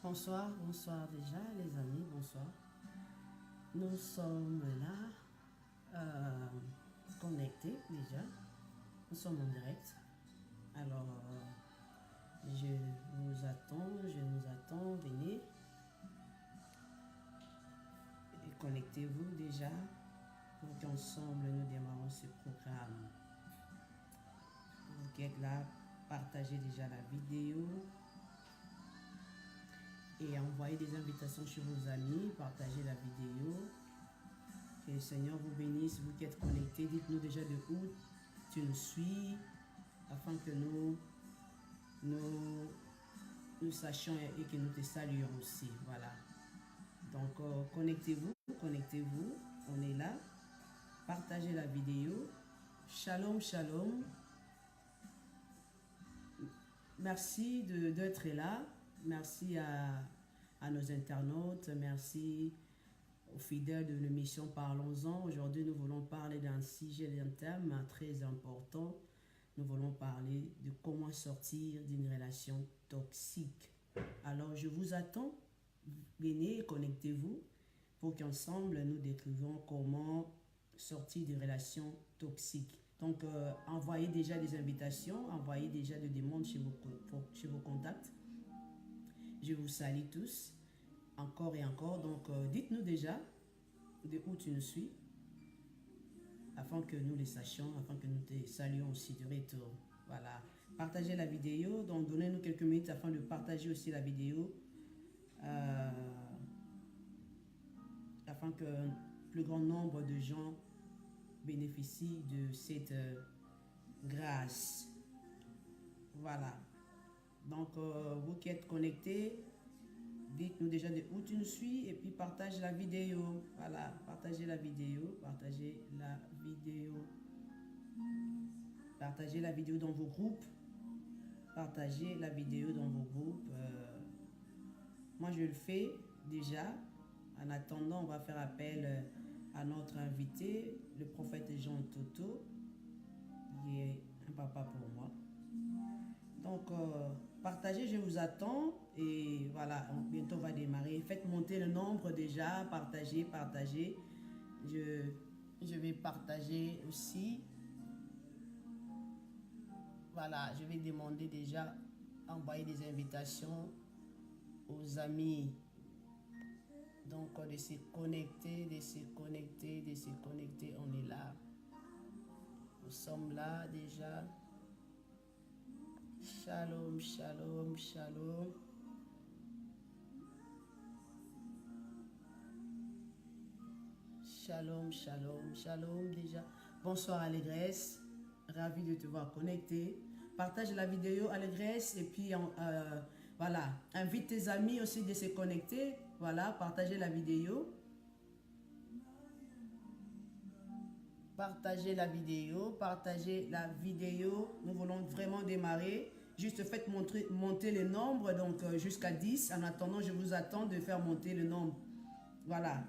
Bonsoir, bonsoir déjà les amis, bonsoir. Nous sommes là, connectés déjà. Nous sommes en direct. Alors, je nous attends, venez. Et connectez-vous déjà pour qu'ensemble nous démarrons ce programme. Vous qui êtes là, partagez déjà la vidéo. Et envoyez des invitations chez vos amis, partagez la vidéo. Que le Seigneur vous bénisse, vous qui êtes connectés, dites-nous déjà de où tu nous suis, afin que nous sachions et que nous te saluions aussi. Voilà. Donc, connectez-vous, on est là. Partagez la vidéo. Shalom, shalom. Merci d'être là. Merci à nos internautes. Merci aux fidèles de l'émission Parlons-en. Aujourd'hui, nous voulons parler d'un sujet, d'un thème très important. Nous voulons parler de comment sortir d'une relation toxique. Alors, je vous attends. Venez, connectez-vous pour qu'ensemble, nous décrivions comment sortir d'une relation toxique. Donc, envoyez déjà des invitations, envoyez déjà des demandes chez vos contacts. Je vous salue tous, encore et encore. Donc, dites-nous déjà de où tu nous suis, afin que nous les sachions, afin que nous te saluions aussi de retour. Voilà. Partagez la vidéo. Donc, donnez-nous quelques minutes afin de partager aussi la vidéo. Afin qu'un plus grand nombre de gens bénéficient de cette grâce. Voilà. Donc, vous qui êtes connectés, dites-nous déjà de où tu nous suis et puis partage la vidéo. Voilà, partagez la vidéo, partagez la vidéo. Partagez la vidéo dans vos groupes. Partagez la vidéo dans vos groupes. Moi, je le fais déjà. En attendant, on va faire appel à notre invité, le prophète Jean Toto, qui est un papa pour moi. Donc, partagez, je vous attends. Et voilà, bientôt on va démarrer. Faites monter le nombre déjà. Partagez. Je vais partager aussi. Voilà, je vais demander déjà, envoyer des invitations aux amis. Donc, de se connecter, on est là. Nous sommes là déjà. Shalom, shalom, shalom. Shalom, shalom, shalom déjà. Bonsoir Allégresse, ravi de te voir connecté. Partage la vidéo Allégresse et puis voilà, invite tes amis aussi de se connecter. Voilà, partagez la vidéo. Partagez la vidéo. Nous voulons vraiment démarrer. Juste faites monter le nombre, donc jusqu'à 10. En attendant, je vous attends de faire monter le nombre. Voilà.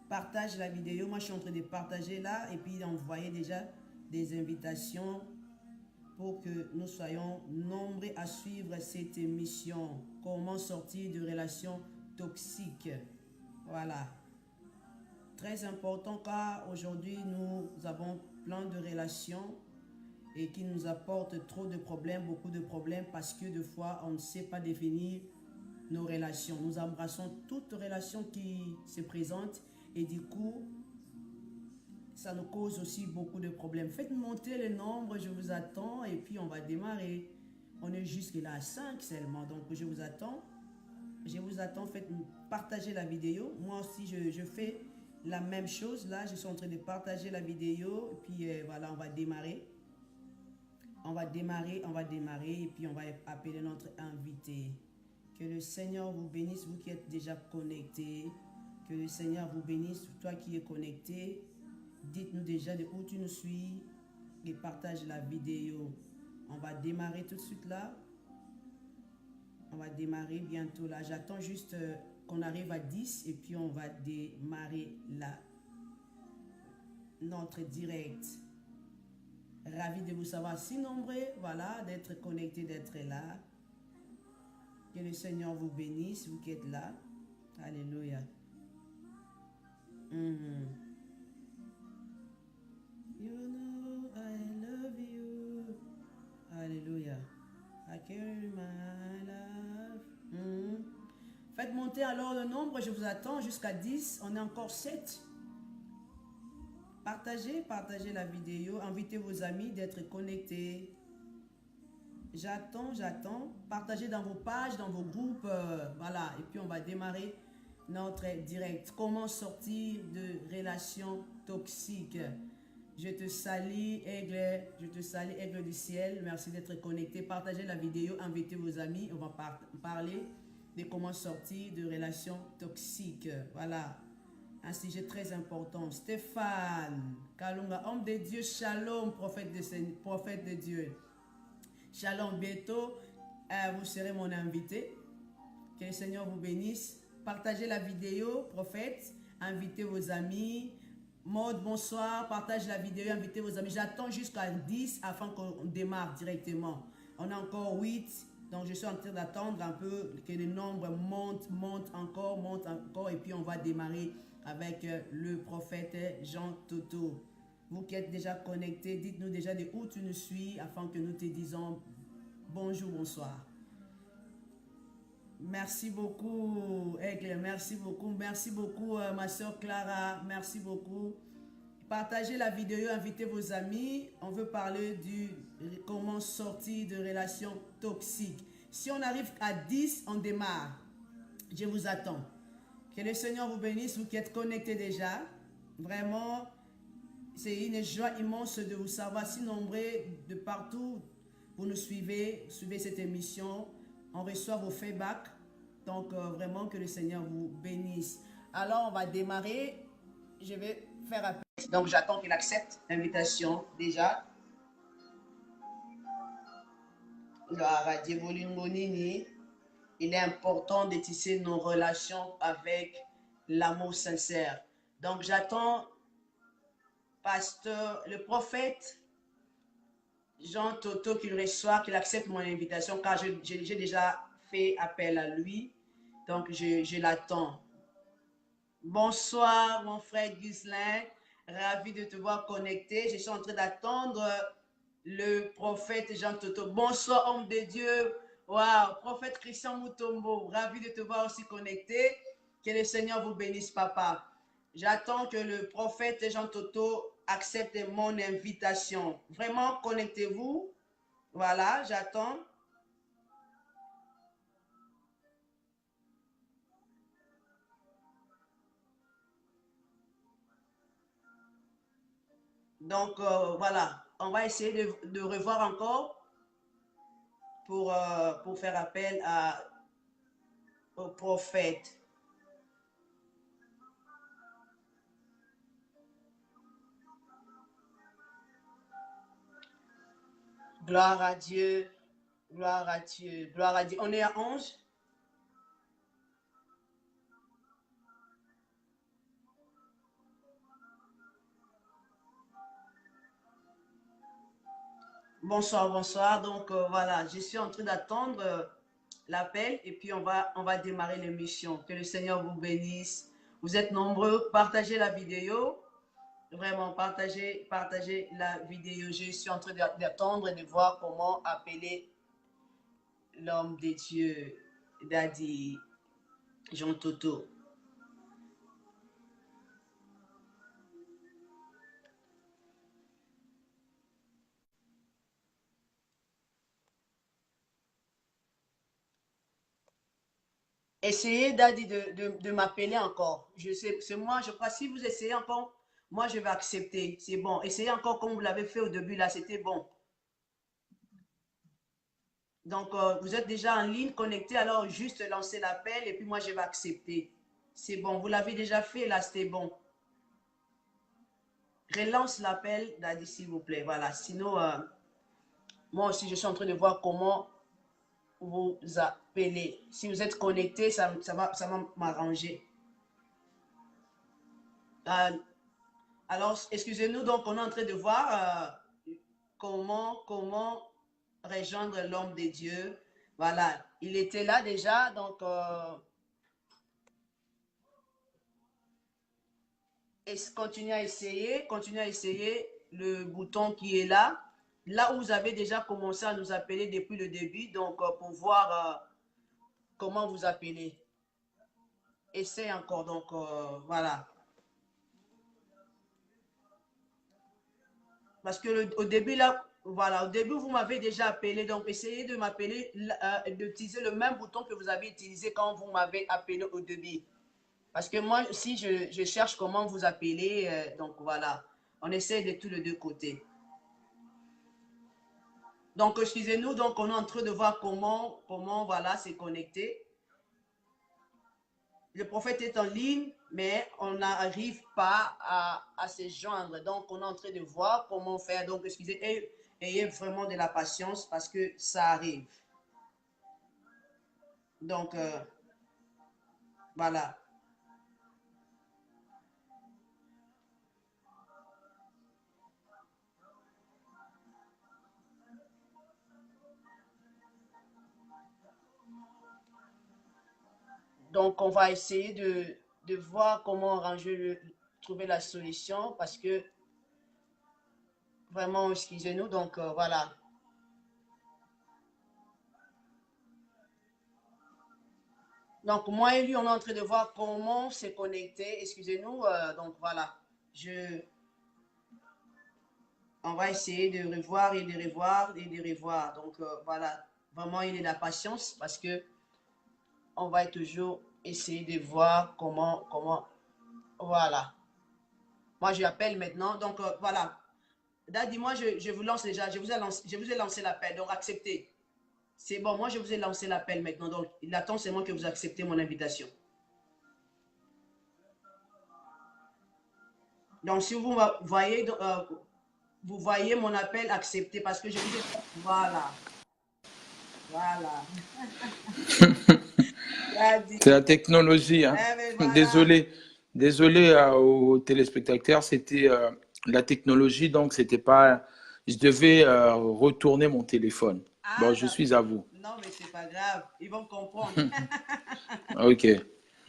Partage la vidéo. Moi, je suis en train de partager là et puis d'envoyer déjà des invitations pour que nous soyons nombreux à suivre cette émission. Comment sortir de relations toxiques. Voilà. Très important car aujourd'hui nous avons plein de relations et qui nous apportent trop de problèmes, beaucoup de problèmes parce que des fois on ne sait pas définir nos relations. Nous embrassons toute relation qui se présente et du coup ça nous cause aussi beaucoup de problèmes. Faites monter le nombre, je vous attends et puis on va démarrer. On est jusque là à 5 seulement, donc je vous attends. Faites partager la vidéo. Moi aussi je fais la même chose. Là, je suis en train de partager la vidéo. Et puis voilà, on va démarrer. On va démarrer et puis on va appeler notre invité. Que le Seigneur vous bénisse, vous qui êtes déjà connectés. Que le Seigneur vous bénisse, toi qui es connecté. Dites-nous déjà de où tu nous suis et partage la vidéo. On va démarrer tout de suite là. On va démarrer bientôt là. J'attends juste qu'on arrive à 10 et puis on va démarrer là. Notre direct. Ravi de vous savoir si nombreux, voilà, d'être connectés, d'être là. Que le Seigneur vous bénisse, vous qui êtes là. Alléluia. You know I love you. Alléluia. I carry my love. Faites monter alors le nombre, je vous attends jusqu'à 10. On est encore 7. Partagez la vidéo. Invitez vos amis d'être connectés. J'attends. Partagez dans vos pages, dans vos groupes. Voilà. Et puis on va démarrer notre direct. Comment sortir de relations toxiques? Je te salue, aigle. Je te salue, aigle du ciel. Merci d'être connecté. Partagez la vidéo. Invitez vos amis. On va parler de comment sortir de relations toxiques. Voilà. Un sujet très important. Stéphane Kalunga, homme de Dieu, shalom, prophète de Dieu. Shalom, bientôt, vous serez mon invité. Que le Seigneur vous bénisse. Partagez la vidéo, prophète. Invitez vos amis. Maud, bonsoir. Partage la vidéo, invitez vos amis. J'attends jusqu'à 10 afin qu'on démarre directement. On a encore 8. Donc, je suis en train d'attendre un peu que le nombre monte encore. Et puis, on va démarrer avec le prophète Jean Toto. Vous qui êtes déjà connectés, dites-nous déjà de où tu nous suis afin que nous te disons bonjour, bonsoir. Merci beaucoup, Aigle. Merci beaucoup, ma soeur Clara. Merci beaucoup. Partagez la vidéo, invitez vos amis. On veut parler du comment sortir de relations toxiques. Si on arrive à 10, on démarre. Je vous attends. Que le Seigneur vous bénisse, vous qui êtes connectés déjà. Vraiment, c'est une joie immense de vous savoir si nombreux de partout. Vous nous suivez cette émission. On reçoit vos feedbacks. Donc, vraiment que le Seigneur vous bénisse. Alors, on va démarrer. Je vais faire appel. Donc, j'attends qu'il accepte l'invitation déjà. Il est important de tisser nos relations avec l'amour sincère. Donc, j'attends pasteur, le prophète Jean Toto qu'il reçoit, qu'il accepte mon invitation, car j'ai déjà fait appel à lui. Donc, je l'attends. Bonsoir, mon frère Ghislain. Ravi de te voir connecté. Je suis en train d'attendre le prophète Jean Toto. Bonsoir, homme de Dieu. Wow, prophète Christian Mutombo. Ravi de te voir aussi connecté. Que le Seigneur vous bénisse, papa. J'attends que le prophète Jean Toto accepte mon invitation. Vraiment, connectez-vous. Voilà, j'attends. Donc, voilà, on va essayer de revoir encore pour faire appel au prophète. Gloire à Dieu, gloire à Dieu, gloire à Dieu. On est à 11. Bonsoir, bonsoir. Donc, voilà, je suis en train d'attendre l'appel et puis on va démarrer l'émission. Que le Seigneur vous bénisse. Vous êtes nombreux. Partagez la vidéo. Vraiment, partagez la vidéo. Je suis en train d'attendre et de voir comment appeler l'homme de Dieu, Daddy Jean Toto. Essayez, Daddy, de m'appeler encore. Je sais, c'est moi, je crois, si vous essayez encore, moi, je vais accepter. C'est bon. Essayez encore comme vous l'avez fait au début, là, c'était bon. Donc, vous êtes déjà en ligne, connecté, alors juste lancez l'appel et puis moi, je vais accepter. C'est bon, vous l'avez déjà fait, là, c'était bon. Relance l'appel, Daddy, s'il vous plaît. Voilà, sinon, moi aussi, je suis en train de voir comment vous appeler. Si vous êtes connecté, ça va m'arranger. Alors, excusez-nous, donc on est en train de voir comment rejoindre l'homme de Dieu. Voilà, il était là déjà, donc continuez à essayer le bouton qui est là. Là où vous avez déjà commencé à nous appeler depuis le début, donc pour voir comment vous appelez. Essayez encore, donc voilà. Parce que au début, là, voilà, au début, vous m'avez déjà appelé, donc essayez de m'appeler, d'utiliser le même bouton que vous avez utilisé quand vous m'avez appelé au début. Parce que moi, si je cherche comment vous appeler, donc voilà, on essaie de tous les deux côtés. Donc, excusez-nous, donc on est en train de voir comment voilà, c'est connecté. Le prophète est en ligne, mais on n'arrive pas à se joindre. Donc, on est en train de voir comment faire. Donc, excusez, ayez vraiment de la patience parce que ça arrive. Donc, voilà. Donc, on va essayer de voir comment trouver la solution parce que vraiment, excusez-nous. Donc, voilà. Donc, moi et lui, on est en train de voir comment c'est connecté. Excusez-nous. Donc, voilà. On va essayer de revoir et de revoir et de revoir. Donc, voilà. Vraiment, il y a de la patience parce que on va toujours essayer de voir comment, voilà. Moi, je appelle maintenant. Donc, voilà. Daddy, moi, je vous lance déjà. Je vous ai lancé l'appel. Donc, acceptez. C'est bon, moi, je vous ai lancé l'appel maintenant. Donc, il attend seulement que vous acceptez mon invitation. Donc, si vous voyez mon appel, accepté parce que je vous ai... Voilà. Voilà. C'est la technologie, hein. Voilà. Désolé aux téléspectateurs, c'était la technologie, donc c'était pas. Je devais retourner mon téléphone. Bon, je suis à vous. Non, mais c'est pas grave, ils vont comprendre. Ok.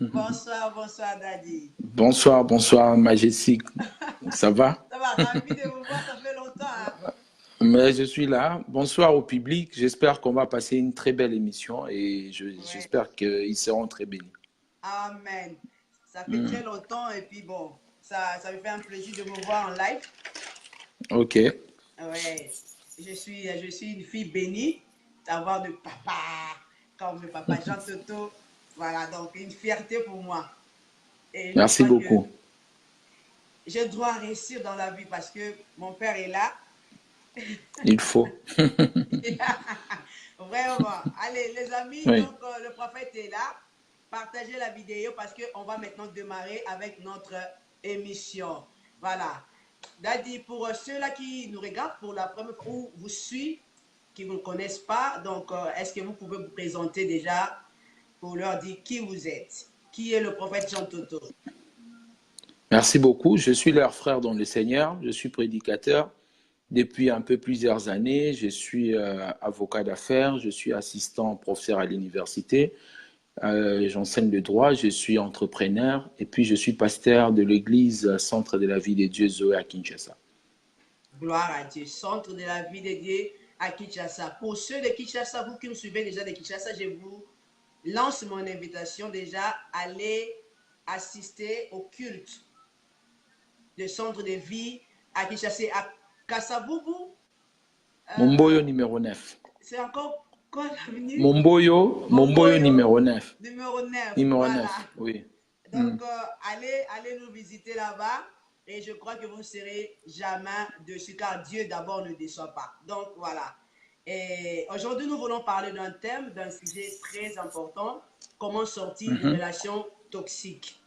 Bonsoir, Daddy. Bonsoir, Majestic. Ça va? Ça va, ravi de vous voir, ça fait longtemps. Hein? Mais je suis là. Bonsoir au public. J'espère qu'on va passer une très belle émission et j'espère qu'ils seront très bénis. Amen. Ça fait très longtemps et puis bon, ça me fait un plaisir de vous voir en live. Ok. Ouais, je suis une fille bénie d'avoir de papa comme le papa Jean Toto. Voilà, donc une fierté pour moi. Et merci beaucoup. Je dois réussir dans la vie parce que mon père est là. Il faut. Vraiment. Allez, les amis, oui. Donc le prophète est là. Partagez la vidéo parce qu'on va maintenant démarrer avec notre émission. Voilà. Daddy, pour ceux-là qui nous regardent pour la première fois ou vous suivent, qui ne vous connaissent pas, donc est-ce que vous pouvez vous présenter déjà pour leur dire qui vous êtes? Qui est le prophète Jean Toto? Merci beaucoup. Je suis leur frère dans le Seigneur. Je suis prédicateur depuis un peu plusieurs années. Je suis avocat d'affaires. Je suis assistant professeur à l'université. J'enseigne le droit. Je suis entrepreneur. Et puis, je suis pasteur de l'église Centre de la vie de Dieu Zoé à Kinshasa. Gloire à Dieu. Centre de la vie de Dieu à Kinshasa. Pour ceux de Kinshasa, vous qui me suivez déjà de Kinshasa, je vous lance mon invitation déjà. Allez assister au culte de centre de vie à Kinshasa, à Kasavubu. Momboyo numéro 9. C'est encore quoi l'avenue? Momboyo numéro 9. Numéro 9. Numéro voilà. 9, oui. Donc, allez nous visiter là-bas et je crois que vous ne serez jamais dessus car Dieu d'abord ne déçoit pas. Donc, voilà. Et aujourd'hui, nous voulons parler d'un thème, d'un sujet très important, comment sortir d'une relation toxique.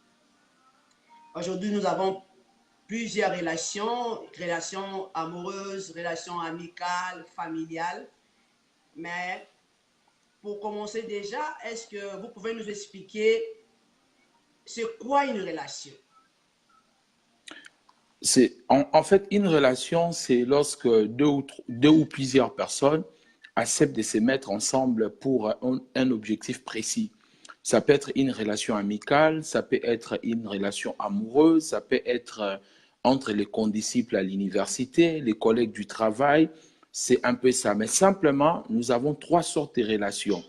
Aujourd'hui, nous avons plusieurs relations amoureuses, relations amicales, familiales. Mais pour commencer déjà, est-ce que vous pouvez nous expliquer c'est quoi une relation? En fait, une relation, c'est lorsque deux ou plusieurs personnes acceptent de se mettre ensemble pour un objectif précis. Ça peut être une relation amicale, ça peut être une relation amoureuse, ça peut être entre les condisciples à l'université, les collègues du travail, c'est un peu ça. Mais simplement, nous avons trois sortes de relations.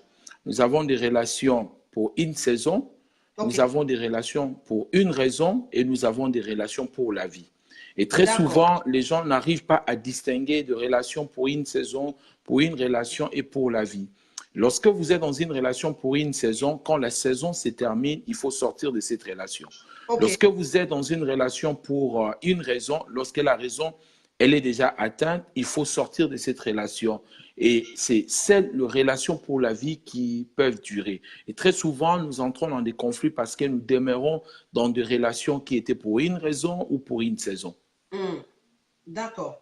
Nous avons des relations pour une saison, nous avons des relations pour une raison et nous avons des relations pour la vie. Et très souvent, les gens n'arrivent pas à distinguer de relations pour une saison, pour une relation et pour la vie. Lorsque vous êtes dans une relation pour une saison, quand la saison se termine, il faut sortir de cette relation. Lorsque vous êtes dans une relation pour une raison, lorsque la raison elle est déjà atteinte, il faut sortir de cette relation. Et c'est celles relations pour la vie qui peuvent durer. Et très souvent, nous entrons dans des conflits parce que nous demeurons dans des relations qui étaient pour une raison ou pour une saison. D'accord.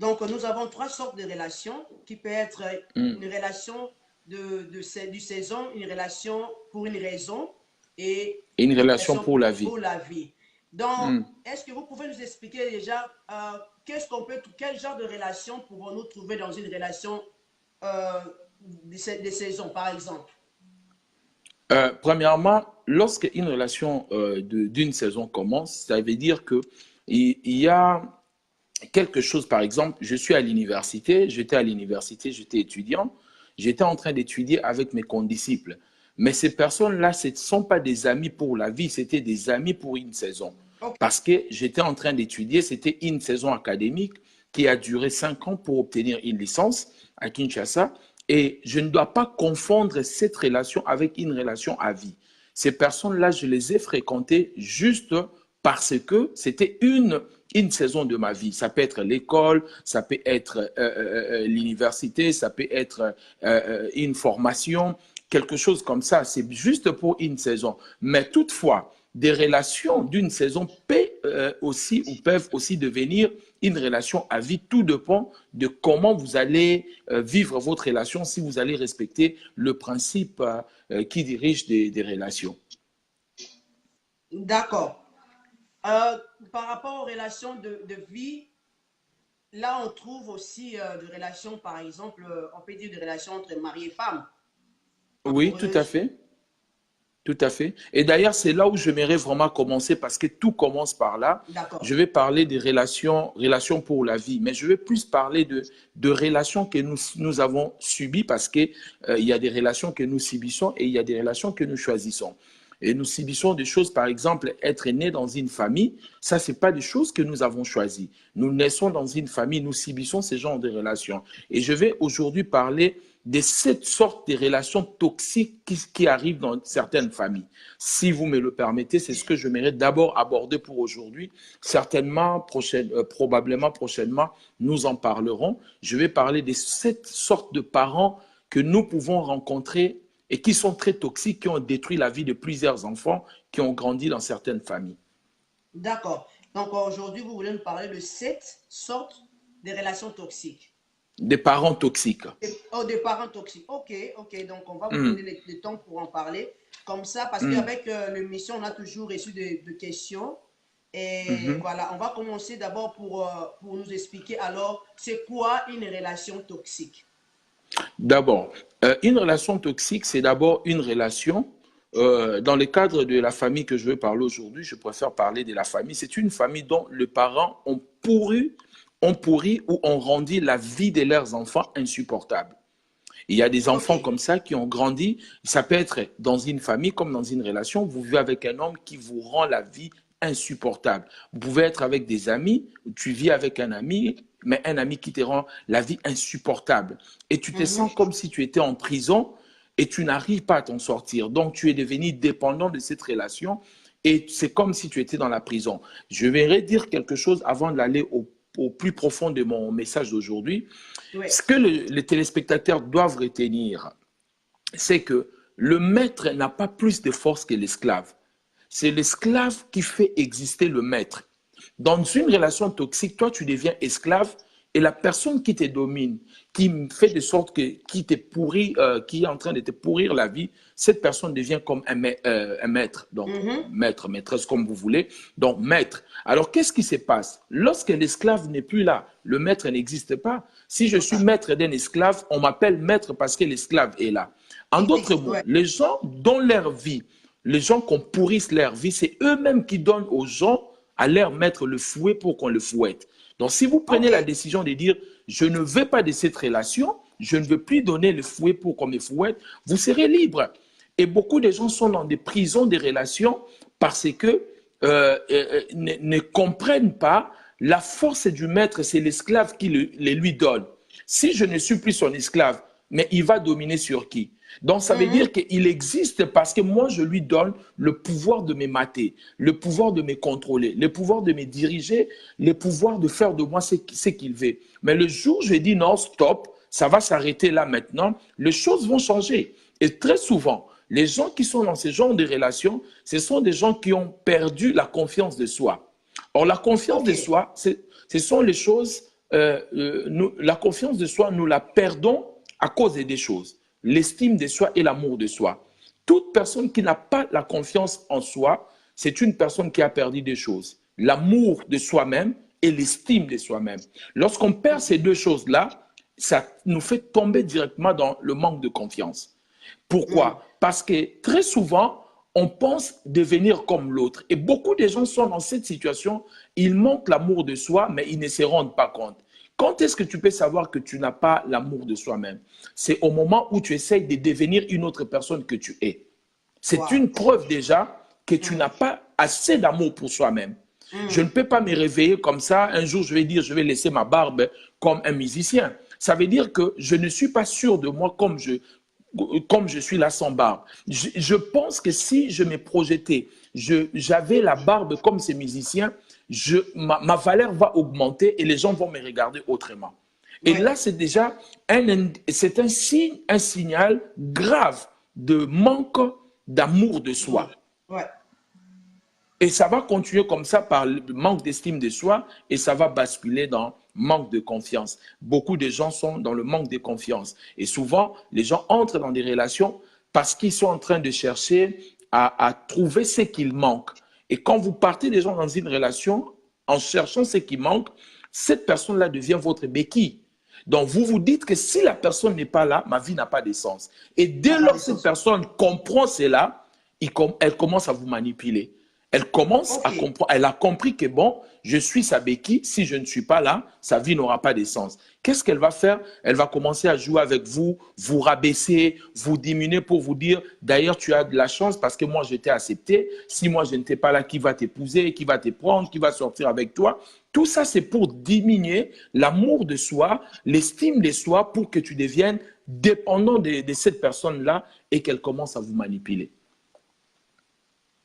Donc, nous avons trois sortes de relations qui peuvent être une relation du saison, une relation pour une raison et une relation pour la vie. Pour la vie. Donc, est-ce que vous pouvez nous expliquer déjà quel genre de relation pouvons-nous trouver dans une relation de saison, par exemple? Premièrement, lorsque une relation d'une saison commence, ça veut dire qu'il y a quelque chose, par exemple, je suis à l'université, j'étais étudiant, j'étais en train d'étudier avec mes condisciples. Mais ces personnes-là, ce ne sont pas des amis pour la vie, c'était des amis pour une saison. Parce que j'étais en train d'étudier, c'était une saison académique qui a duré 5 ans pour obtenir une licence à Kinshasa. Et je ne dois pas confondre cette relation avec une relation à vie. Ces personnes-là, je les ai fréquentées juste parce que c'était une saison de ma vie. Ça peut être l'école, ça peut être l'université, ça peut être une formation, quelque chose comme ça. C'est juste pour une saison. Mais toutefois, des relations d'une saison peuvent aussi devenir une relation à vie. Tout dépend de comment vous allez vivre votre relation, si vous allez respecter le principe qui dirige des relations. D'accord. Par rapport aux relations de vie, là, on trouve aussi des relations, par exemple, on peut dire des relations entre mari et femme. Oui, tout à fait. Tout à fait. Et d'ailleurs, c'est là où j'aimerais vraiment commencer parce que tout commence par là. Je vais parler des relations pour la vie, mais je vais plus parler de relations que nous avons subies parce qu'il y a des relations que nous subissons et il y a des relations que nous choisissons. Et nous subissons des choses, par exemple, être né dans une famille, ça, ce n'est pas des choses que nous avons choisies. Nous naissons dans une famille, nous subissons ce genre de relations. Et je vais aujourd'hui parler de cette sorte de relations toxiques qui arrivent dans certaines familles. Si vous me le permettez, c'est ce que je mérite d'abord aborder pour aujourd'hui. Certainement, probablement prochainement, nous en parlerons. Je vais parler de cette sorte de parents que nous pouvons rencontrer et qui sont très toxiques, qui ont détruit la vie de plusieurs enfants qui ont grandi dans certaines familles. D'accord. Donc aujourd'hui, vous voulez nous parler de 7 sortes de relations toxiques. Des parents toxiques. Des parents toxiques. Ok. Donc on va vous donner le temps pour en parler. Comme ça, parce qu'avec l'émission, on a toujours reçu des questions. Et voilà, on va commencer d'abord pour nous expliquer alors, c'est quoi une relation toxique? D'abord, une relation toxique, c'est d'abord une relation, dans le cadre de la famille que je veux parler aujourd'hui, je préfère parler de la famille. C'est une famille dont les parents ont pourri ou ont rendu la vie de leurs enfants insupportable. Il y a des enfants comme ça qui ont grandi, ça peut être dans une famille comme dans une relation, vous vivez avec un homme qui vous rend la vie insupportable. Vous pouvez être avec des amis, tu vis avec un ami, mais un ami qui te rend la vie insupportable. Et tu te sens comme si tu étais en prison et tu n'arrives pas à t'en sortir. Donc, tu es devenu dépendant de cette relation et c'est comme si tu étais dans la prison. Je vais dire quelque chose avant d'aller au plus profond de mon message d'aujourd'hui. Oui. Ce que les téléspectateurs doivent retenir, c'est que le maître n'a pas plus de force que l'esclave. C'est l'esclave qui fait exister le maître. Dans une relation toxique, toi, tu deviens esclave Et la personne qui te domine, qui fait de sorte que, qui te pourrit, qui est en train de te pourrir la vie, cette personne devient comme un maître. Donc, maître, maîtresse, comme vous voulez. Donc, maître. Alors, qu'est-ce qui se passe? Lorsque l'esclave n'est plus là, le maître n'existe pas. Si je suis maître d'un esclave, on m'appelle maître parce que l'esclave est là. En d'autres mots, les gens dont leur vie, les gens qu'on pourrisse leur vie, c'est eux-mêmes qui donnent aux gens à leur maître le fouet pour qu'on le fouette. Donc, si vous prenez la décision de dire « je ne veux pas de cette relation, je ne veux plus donner le fouet pour qu'on me fouette », vous serez libre. Et beaucoup de gens sont dans des prisons de relations parce que ne comprennent pas la force du maître, c'est l'esclave qui les lui donne. Si je ne suis plus son esclave, mais il va dominer sur qui? Donc, ça veut dire qu'il existe parce que moi, je lui donne le pouvoir de me mater, le pouvoir de me contrôler, le pouvoir de me diriger, le pouvoir de faire de moi ce qu'il veut. Mais le jour où je dis non, stop, ça va s'arrêter là maintenant, les choses vont changer. Et très souvent, les gens qui sont dans ce genre de relations, ce sont des gens qui ont perdu la confiance de soi. Or, la confiance de soi, ce sont les choses, la confiance de soi, nous la perdons à cause des choses. L'estime de soi et l'amour de soi. Toute personne qui n'a pas la confiance en soi, c'est une personne qui a perdu des choses. L'amour de soi-même et l'estime de soi-même. Lorsqu'on perd ces deux choses-là, ça nous fait tomber directement dans le manque de confiance. Pourquoi? Parce que très souvent, on pense devenir comme l'autre. Et beaucoup de gens sont dans cette situation, ils manquent l'amour de soi, mais ils ne se rendent pas compte. Quand est-ce que tu peux savoir que tu n'as pas l'amour de soi-même? C'est au moment où tu essayes de devenir une autre personne que tu es. C'est une preuve déjà que tu n'as pas assez d'amour pour soi-même. Je ne peux pas me réveiller comme ça. Un jour, je vais dire, je vais laisser ma barbe comme un musicien. Ça veut dire que je ne suis pas sûr de moi comme je suis là sans barbe. Je pense que si je me projetais, j'avais la barbe comme ces musiciens, ma valeur va augmenter et les gens vont me regarder autrement. Et là, c'est déjà un signe, un signal grave de manque d'amour de soi. Et ça va continuer comme ça par le manque d'estime de soi et ça va basculer dans manque de confiance. Beaucoup de gens sont dans le manque de confiance. Et souvent, les gens entrent dans des relations parce qu'ils sont en train de chercher à trouver ce qu'il manque. Et quand vous partez des gens dans une relation, en cherchant ce qui manque, cette personne-là devient votre béquille. Donc, vous vous dites que si la personne n'est pas là, ma vie n'a pas de sens. Et dès lors que cette personne comprend cela, elle commence à vous manipuler. Elle commence à comprendre, elle a compris que bon, je suis sa béquille, si je ne suis pas là, sa vie n'aura pas de sens. Qu'est-ce qu'elle va faire? Elle va commencer à jouer avec vous, vous rabaisser, vous diminuer pour vous dire, d'ailleurs, tu as de la chance parce que moi, je t'ai accepté. Si moi, je n'étais pas là, qui va t'épouser, qui va te prendre, qui va sortir avec toi? Tout ça, c'est pour diminuer l'amour de soi, l'estime de soi pour que tu deviennes dépendant de cette personne-là et qu'elle commence à vous manipuler.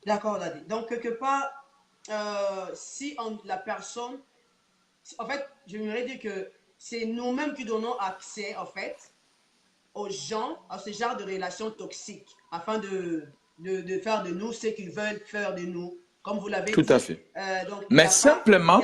D'accord, Daddy. Donc, quelque part, si la personne, en fait, je voudrais dire que c'est nous-mêmes qui donnons accès, en fait, aux gens, à ce genre de relations toxiques, afin de faire de nous ce qu'ils veulent faire de nous, comme vous l'avez dit. Tout à fait. Donc, mais simplement,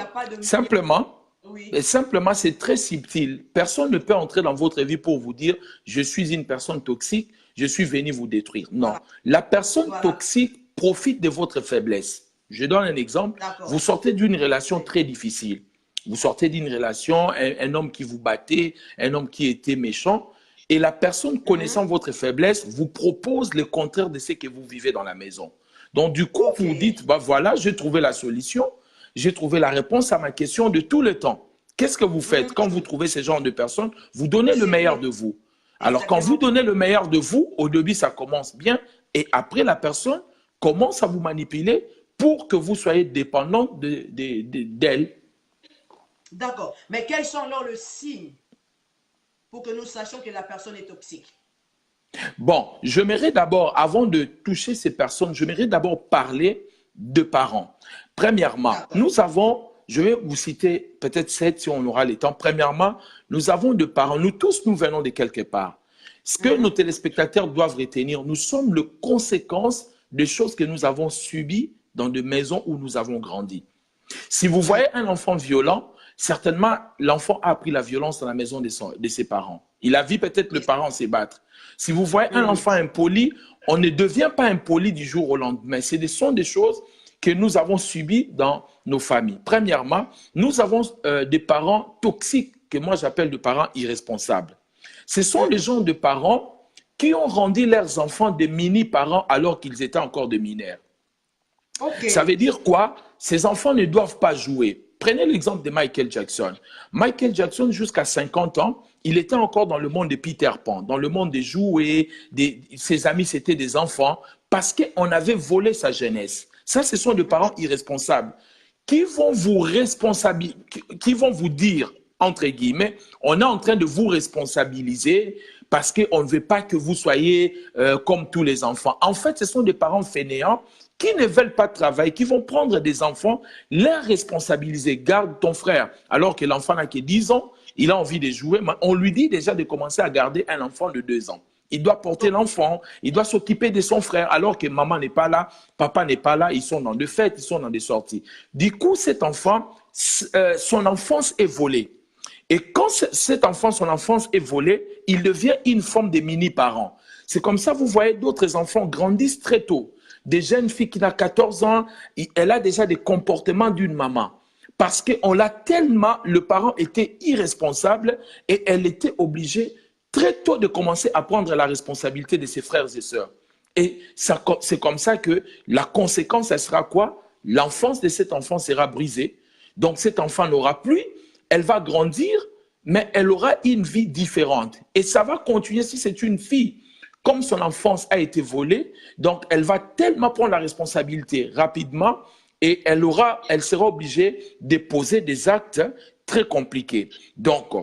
oui. simplement, c'est très subtil. Personne ne peut entrer dans votre vie pour vous dire « je suis une personne toxique, je suis venu vous détruire ». Non. Voilà. La personne toxique profite de votre faiblesse. Je donne un exemple. Vous sortez d'une relation très difficile. Vous sortez d'une relation, un homme qui vous battait, un homme qui était méchant, et la personne connaissant votre faiblesse vous propose le contraire de ce que vous vivez dans la maison. Donc, du coup, vous vous dites, bah, voilà, j'ai trouvé la solution, j'ai trouvé la réponse à ma question de tout le temps. Qu'est-ce que vous faites quand vous trouvez ce genre de personnes? Vous donnez le meilleur de vous. Alors, quand vous donnez le meilleur de vous, au début, ça commence bien, et après, la personne commence à vous manipuler pour que vous soyez dépendant d'elle. D'accord. Mais quels sont alors les signes pour que nous sachions que la personne est toxique? Bon, j'aimerais d'abord, avant de toucher ces personnes, j'aimerais d'abord parler de parents. Premièrement, nous avons, je vais vous citer peut-être 7 si on aura le temps. Premièrement, nous avons deux parents. Nous tous, nous venons de quelque part. Ce que nos téléspectateurs doivent retenir, nous sommes les conséquences des choses que nous avons subies dans des maisons où nous avons grandi. Si vous voyez un enfant violent, certainement, l'enfant a appris la violence dans la maison de ses parents. Il a vu peut-être le parent se battre. Si vous voyez un enfant impoli, on ne devient pas impoli du jour au lendemain. Ce sont des choses que nous avons subies dans nos familles. Premièrement, nous avons des parents toxiques, que moi j'appelle des parents irresponsables. Ce sont les gens de parents qui ont rendu leurs enfants des mini-parents alors qu'ils étaient encore des mineurs. Okay. Ça veut dire quoi? Ces enfants ne doivent pas jouer. Prenez l'exemple de Michael Jackson. Michael Jackson, jusqu'à 50 ans, il était encore dans le monde de Peter Pan, dans le monde des jouets, ses amis, c'était des enfants, parce qu'on avait volé sa jeunesse. Ça, ce sont des parents irresponsables qui vont qui vont vous dire, entre guillemets, on est en train de vous responsabiliser parce qu'on ne veut pas que vous soyez comme tous les enfants. En fait, ce sont des parents fainéants qui ne veulent pas travailler, qui vont prendre des enfants, les responsabiliser. Garde ton frère, alors que l'enfant n'a que 10 ans, il a envie de jouer. On lui dit déjà de commencer à garder un enfant de 2 ans. Il doit porter l'enfant, il doit s'occuper de son frère, alors que maman n'est pas là, papa n'est pas là, ils sont dans des fêtes, ils sont dans des sorties. Du coup, cet enfant, son enfance est volée. Et quand cet enfant, son enfance est volée, il devient une forme de mini-parent. C'est comme ça, vous voyez, d'autres enfants grandissent très tôt. Des jeunes filles qui n'ont 14 ans, elle a déjà des comportements d'une maman. Parce qu'on l'a tellement, le parent était irresponsable et elle était obligée très tôt de commencer à prendre la responsabilité de ses frères et sœurs. Et c'est comme ça que la conséquence, elle sera quoi? L'enfance de cet enfant sera brisée. Donc cet enfant n'aura plus, elle va grandir, mais elle aura une vie différente. Et ça va continuer si c'est une fille. Comme son enfance a été volée, donc elle va tellement prendre la responsabilité rapidement et elle sera obligée de poser des actes très compliqués. Donc,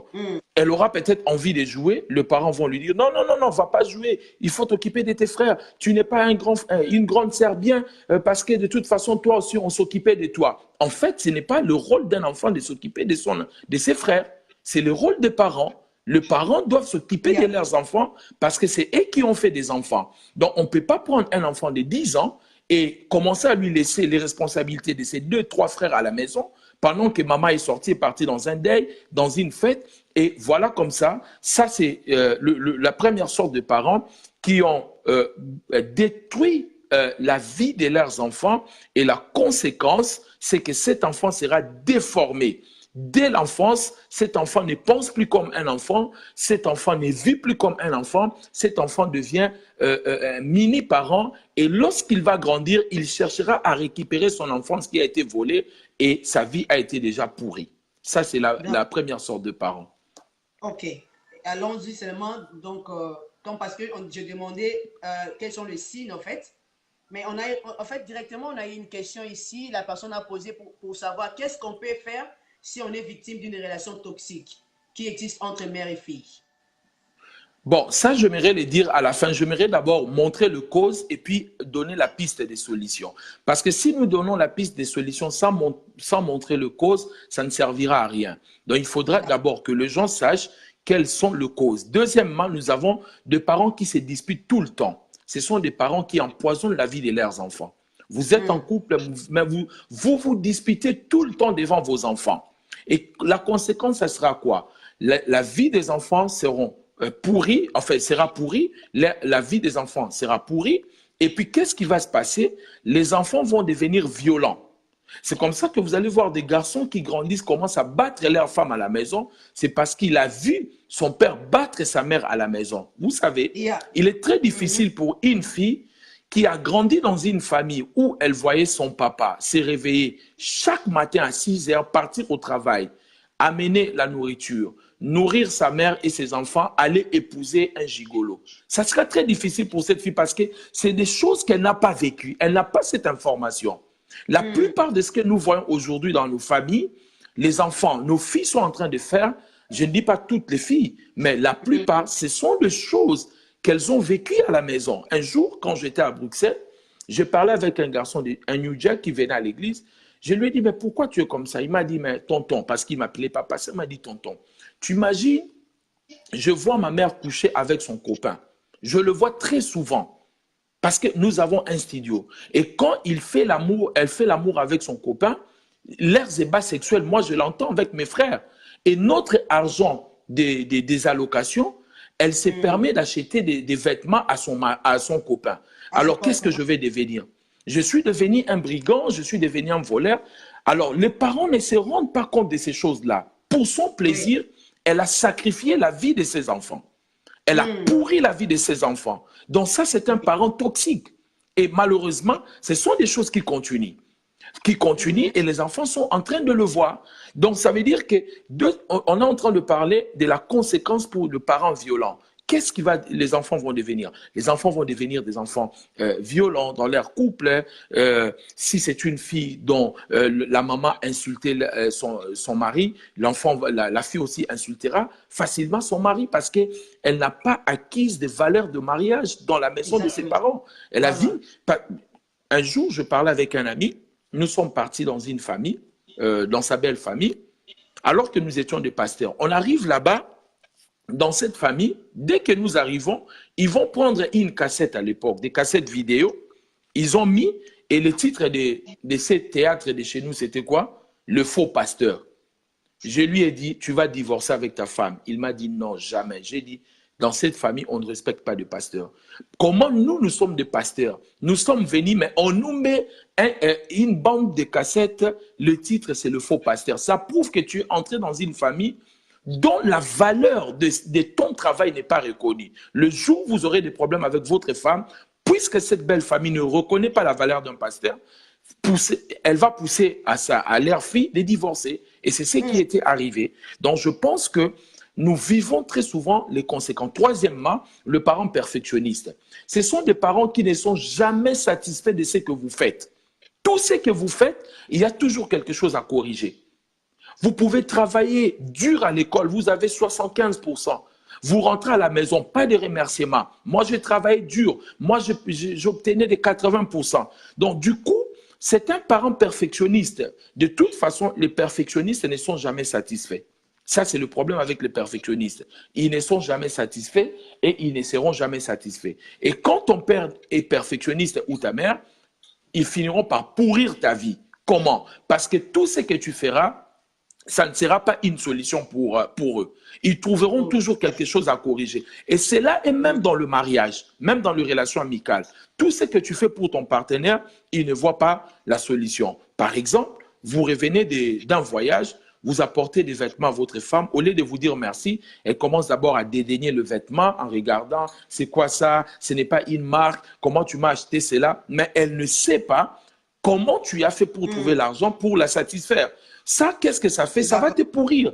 elle aura peut-être envie de jouer. Les parents vont lui dire, non, non, non, non, va pas jouer. Il faut t'occuper de tes frères. Tu n'es pas une grande sœur bien parce que de toute façon, toi aussi, on s'occupait de toi. En fait, ce n'est pas le rôle d'un enfant de s'occuper de ses frères. C'est le rôle des parents. Les parents doivent s'occuper de leurs enfants parce que c'est eux qui ont fait des enfants. Donc, on ne peut pas prendre un enfant de 10 ans et commencer à lui laisser les responsabilités de ses 2, 3 frères à la maison pendant que maman est sortie et partie dans un deuil, dans une fête. Et voilà comme ça. Ça, c'est la première sorte de parents qui ont détruit la vie de leurs enfants. Et la conséquence, c'est que cet enfant sera déformé. Dès l'enfance, cet enfant ne pense plus comme un enfant, cet enfant ne vit plus comme un enfant, cet enfant devient un mini-parent et lorsqu'il va grandir, il cherchera à récupérer son enfance qui a été volée et sa vie a été déjà pourrie. Ça, c'est la première sorte de parent. Ok, allons-y seulement. Donc, parce que je demandais quels sont les signes en fait. Mais en fait, directement, on a eu une question ici. La personne a posé pour savoir qu'est-ce qu'on peut faire si on est victime d'une relation toxique qui existe entre mère et fille. Bon, ça, j'aimerais le dire à la fin. J'aimerais d'abord montrer le cause et puis donner la piste des solutions. Parce que si nous donnons la piste des solutions sans montrer le cause, ça ne servira à rien. Donc, il faudra d'abord que les gens sachent quelles sont les causes. Deuxièmement, nous avons des parents qui se disputent tout le temps. Ce sont des parents qui empoisonnent la vie de leurs enfants. Vous êtes en couple, mais vous disputez tout le temps devant vos enfants. Et la conséquence, ça sera quoi? La vie des enfants sera pourrie, la vie des enfants sera pourrie. Et puis, qu'est-ce qui va se passer? Les enfants vont devenir violents. C'est comme ça que vous allez voir des garçons qui grandissent, commencent à battre leur femme à la maison. C'est parce qu'il a vu son père battre sa mère à la maison. Vous savez, il est très difficile pour une fille qui a grandi dans une famille où elle voyait son papa se réveiller chaque matin à 6 heures, partir au travail, amener la nourriture, nourrir sa mère et ses enfants, aller épouser un gigolo. Ça sera très difficile pour cette fille parce que c'est des choses qu'elle n'a pas vécues. Elle n'a pas cette information. La plupart de ce que nous voyons aujourd'hui dans nos familles, les enfants, nos filles sont en train de faire, je ne dis pas toutes les filles, mais la plupart, ce sont des choses qu'elles ont vécues à la maison. Un jour, quand j'étais à Bruxelles, je parlais avec un garçon, un New Jack qui venait à l'église. Je lui ai dit, mais pourquoi tu es comme ça? Il m'a dit, mais tonton, parce qu'il m'appelait papa, ça m'a dit tonton. Tu imagines, je vois ma mère coucher avec son copain. Je le vois très souvent parce que nous avons un studio. Et quand elle fait l'amour avec son copain, Leurs ébats sexuels, moi, je l'entends avec mes frères. Et notre argent des allocations, elle se permet d'acheter des vêtements à son copain. Alors, qu'est-ce que je vais devenir? Je suis devenu un brigand, je suis devenu un voleur. Alors, les parents ne se rendent pas compte de ces choses-là. Pour son plaisir, elle a sacrifié la vie de ses enfants. Elle a pourri la vie de ses enfants. Donc ça, c'est un parent toxique. Et malheureusement, ce sont des choses qui continuent. Et les enfants sont en train de le voir. Donc ça veut dire que on est en train de parler de la conséquence pour le parent violent. Qu'est-ce qui va, les enfants vont devenir? Les enfants vont devenir des enfants violents dans leur couple. Si c'est une fille dont la maman insultait son mari, l'enfant, la fille aussi insultera facilement son mari parce qu'elle n'a pas acquis des valeurs de mariage dans la maison de ses parents. Elle a vu. Un jour, je parlais avec un ami. Nous sommes partis dans une famille, dans sa belle famille, alors que nous étions des pasteurs. On arrive là-bas. Dans cette famille, dès que nous arrivons, ils vont prendre une cassette à l'époque, des cassettes vidéo. Ils ont mis, et le titre de ce théâtre de chez nous, c'était quoi? Le faux pasteur. Je lui ai dit, tu vas divorcer avec ta femme. Il m'a dit non, jamais. J'ai dit, dans cette famille, on ne respecte pas de pasteur. Comment nous sommes des pasteurs? Nous sommes venus, mais on nous met une bande de cassettes. Le titre, c'est le faux pasteur. Ça prouve que tu es entré dans une famille dont la valeur de ton travail n'est pas reconnue. Le jour où vous aurez des problèmes avec votre femme, puisque cette belle famille ne reconnaît pas la valeur d'un pasteur, elle va pousser à leur fille de divorcer. Et c'est ce qui était arrivé. Donc je pense que nous vivons très souvent les conséquences. Troisièmement, le parent perfectionniste. Ce sont des parents qui ne sont jamais satisfaits de ce que vous faites. Tout ce que vous faites, il y a toujours quelque chose à corriger. Vous pouvez travailler dur à l'école, vous avez 75%. Vous rentrez à la maison, pas de remerciements. Moi, j'ai travaillé dur. Moi, j'obtenais des 80%. Donc, du coup, c'est un parent perfectionniste. De toute façon, les perfectionnistes ne sont jamais satisfaits. Ça, c'est le problème avec les perfectionnistes. Ils ne sont jamais satisfaits et ils ne seront jamais satisfaits. Et quand ton père est perfectionniste ou ta mère, ils finiront par pourrir ta vie. Comment? Parce que tout ce que tu feras, ça ne sera pas une solution pour eux. Ils trouveront toujours quelque chose à corriger. Et cela est même dans le mariage, même dans les relations amicales. Tout ce que tu fais pour ton partenaire, il ne voit pas la solution. Par exemple, vous revenez d'un voyage, vous apportez des vêtements à votre femme, au lieu de vous dire merci, elle commence d'abord à dédaigner le vêtement en regardant, c'est quoi ça, ce n'est pas une marque, comment tu m'as acheté cela, mais elle ne sait pas comment tu as fait pour trouver l'argent pour la satisfaire. Ça, qu'est-ce que ça fait? Ça va te pourrir.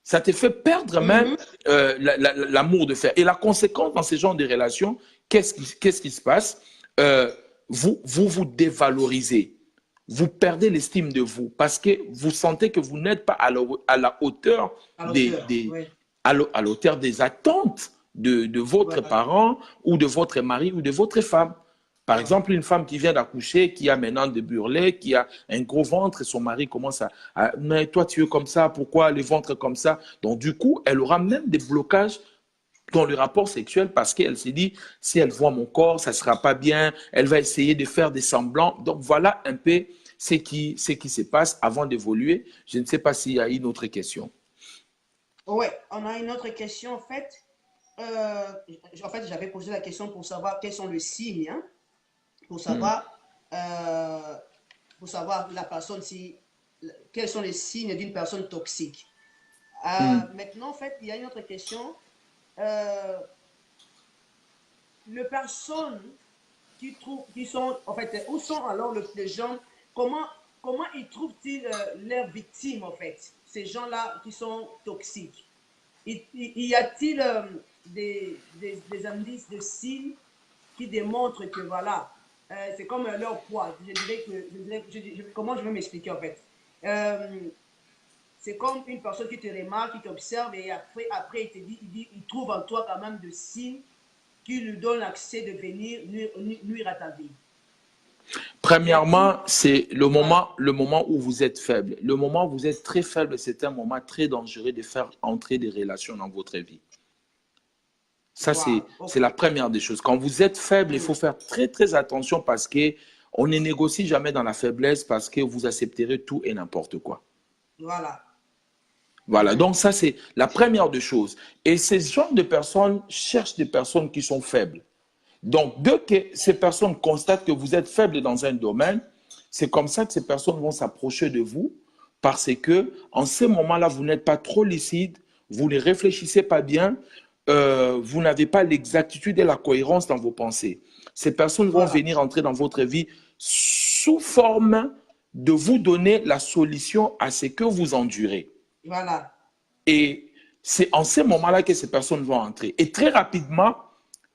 Ça te fait perdre même l'amour de faire. Et la conséquence dans ce genre de relations, qu'est-ce qui se passe? Vous dévalorisez. Vous perdez l'estime de vous parce que vous sentez que vous n'êtes pas à la hauteur à l'auteur des attentes de votre parent ou de votre mari ou de votre femme. Par exemple, une femme qui vient d'accoucher, qui a maintenant des burlets, qui a un gros ventre, et son mari commence mais toi, tu es comme ça, pourquoi le ventre comme ça? Donc, du coup, elle aura même des blocages dans le rapport sexuel parce qu'elle s'est dit, si elle voit mon corps, ça ne sera pas bien, elle va essayer de faire des semblants. Donc, voilà un peu ce qui se passe avant d'évoluer. Je ne sais pas s'il y a une autre question. Oui, on a une autre question, en fait. J'avais posé la question pour savoir quels sont les signes, hein, pour savoir la personne, quels sont les signes d'une personne toxique. Maintenant, en fait, il y a une autre question. Les personnes qui sont, en fait, où sont alors les gens, comment ils trouvent-ils leurs victimes, en fait, ces gens-là qui sont toxiques? Y a-t-il des indices, des signes qui démontrent que voilà, c'est comme leur poids. Comment je vais m'expliquer en fait? C'est comme une personne qui te remarque, qui t'observe et après il trouve en toi quand même des signes qui lui donnent l'accès de venir nuire à ta vie. Premièrement, c'est le moment où vous êtes faible. Le moment où vous êtes très faible, c'est un moment très dangereux de faire entrer des relations dans votre vie. Ça, c'est la première des choses. Quand vous êtes faible, il faut faire très, très attention parce que On ne négocie jamais dans la faiblesse parce que vous accepterez tout et n'importe quoi. Voilà. Voilà, donc ça c'est la première des choses. Et ces genres de personnes cherchent des personnes qui sont faibles. Donc, dès que ces personnes constatent que vous êtes faible dans un domaine, c'est comme ça que ces personnes vont s'approcher de vous parce que en ce moment-là, vous n'êtes pas trop lucide, vous ne réfléchissez pas bien, vous n'avez pas l'exactitude et la cohérence dans vos pensées. Ces personnes vont Voilà. venir entrer dans votre vie sous forme de vous donner la solution à ce que vous endurez. Voilà. Et c'est en ce moment-là que ces personnes vont entrer. Et très rapidement,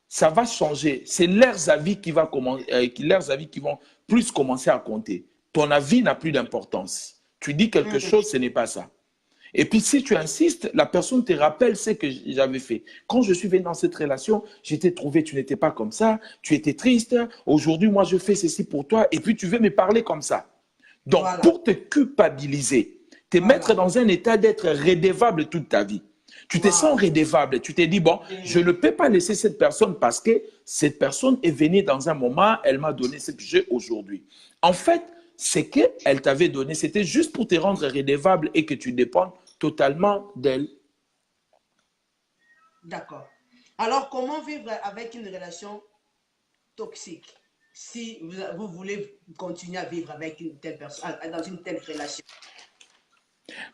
ça va changer. C'est leurs avis leurs avis qui vont plus commencer à compter. Ton avis n'a plus d'importance. Tu dis quelque chose, ce n'est pas ça. Et puis si tu insistes, la personne te rappelle ce que j'avais fait. Quand je suis venu dans cette relation, j'étais trouvé, tu n'étais pas comme ça, tu étais triste. Aujourd'hui, moi, je fais ceci pour toi. Et puis tu veux me parler comme ça. Donc, Voilà. pour te culpabiliser, te mettre dans un état d'être redevable toute ta vie. Tu te sens redevable. Tu te dis, bon, je ne peux pas laisser cette personne parce que cette personne est venue dans un moment, elle m'a donné ce que j'ai aujourd'hui. En fait, ce qu'elle t'avait donné, c'était juste pour te rendre redevable et que tu dépendes totalement d'elle. D'accord. Alors, comment vivre avec une relation toxique si vous voulez continuer à vivre avec une telle personne, dans une telle relation?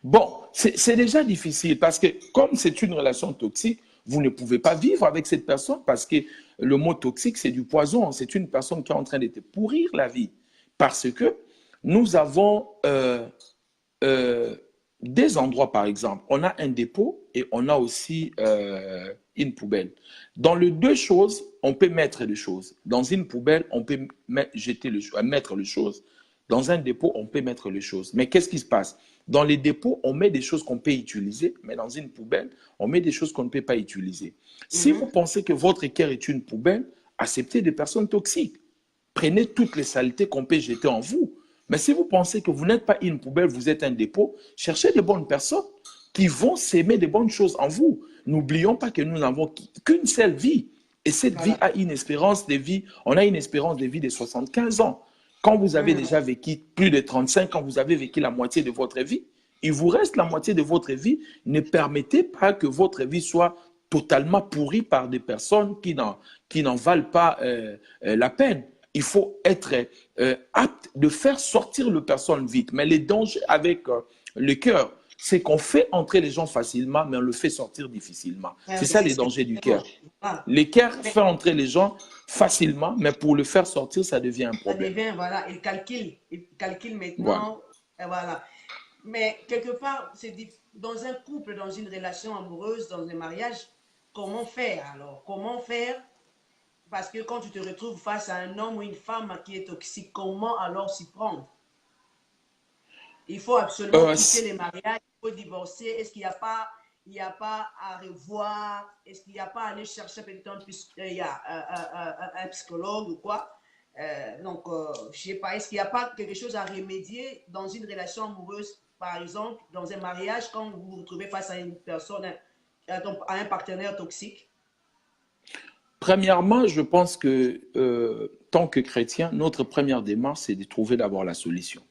Bon, c'est déjà difficile parce que comme c'est une relation toxique, vous ne pouvez pas vivre avec cette personne parce que le mot toxique, c'est du poison. C'est une personne qui est en train de te pourrir la vie. Parce que nous avons des endroits, par exemple, on a un dépôt et on a aussi une poubelle. Dans les deux choses, on peut mettre les choses. Dans une poubelle, on peut mettre les choses. Dans un dépôt, on peut mettre les choses. Mais qu'est-ce qui se passe? Dans les dépôts, on met des choses qu'on peut utiliser, mais dans une poubelle, on met des choses qu'on ne peut pas utiliser. Si vous pensez que votre cœur est une poubelle, acceptez des personnes toxiques. Prenez toutes les saletés qu'on peut jeter en vous. Mais si vous pensez que vous n'êtes pas une poubelle, vous êtes un dépôt, cherchez des bonnes personnes qui vont s'aimer des bonnes choses en vous. N'oublions pas que nous n'avons qu'une seule vie. Et cette vie a une espérance de vie, on a une espérance de vie de 75 ans. Quand vous avez déjà vécu plus de 35 ans, vous avez vécu la moitié de votre vie, il vous reste la moitié de votre vie. Ne permettez pas que votre vie soit totalement pourrie par des personnes qui n'en valent pas la peine. Il faut être apte de faire sortir les personnes vite. Mais les dangers avec le cœur, c'est qu'on fait entrer les gens facilement, mais on le fait sortir difficilement. C'est ça les dangers du cœur. Le cœur fait entrer les gens facilement, mais pour le faire sortir, ça devient un problème. Ça devient, voilà, il calcule maintenant, et voilà. Mais quelque part, dans un couple, dans une relation amoureuse, dans un mariage, comment faire alors? Comment faire? Parce que quand tu te retrouves face à un homme ou une femme qui est toxique, comment alors s'y prendre? Il faut absolument quitter les mariages, il faut divorcer. Est-ce qu'il n'y a pas à revoir? Est-ce qu'il n'y a pas à aller chercher peut-être un psychologue ou quoi? Donc, je sais pas, est-ce qu'il n'y a pas quelque chose à remédier dans une relation amoureuse, par exemple, dans un mariage, quand vous vous retrouvez face à une personne, à un partenaire toxique? Premièrement, je pense que tant que chrétien, notre première démarche, c'est de trouver d'abord la solution.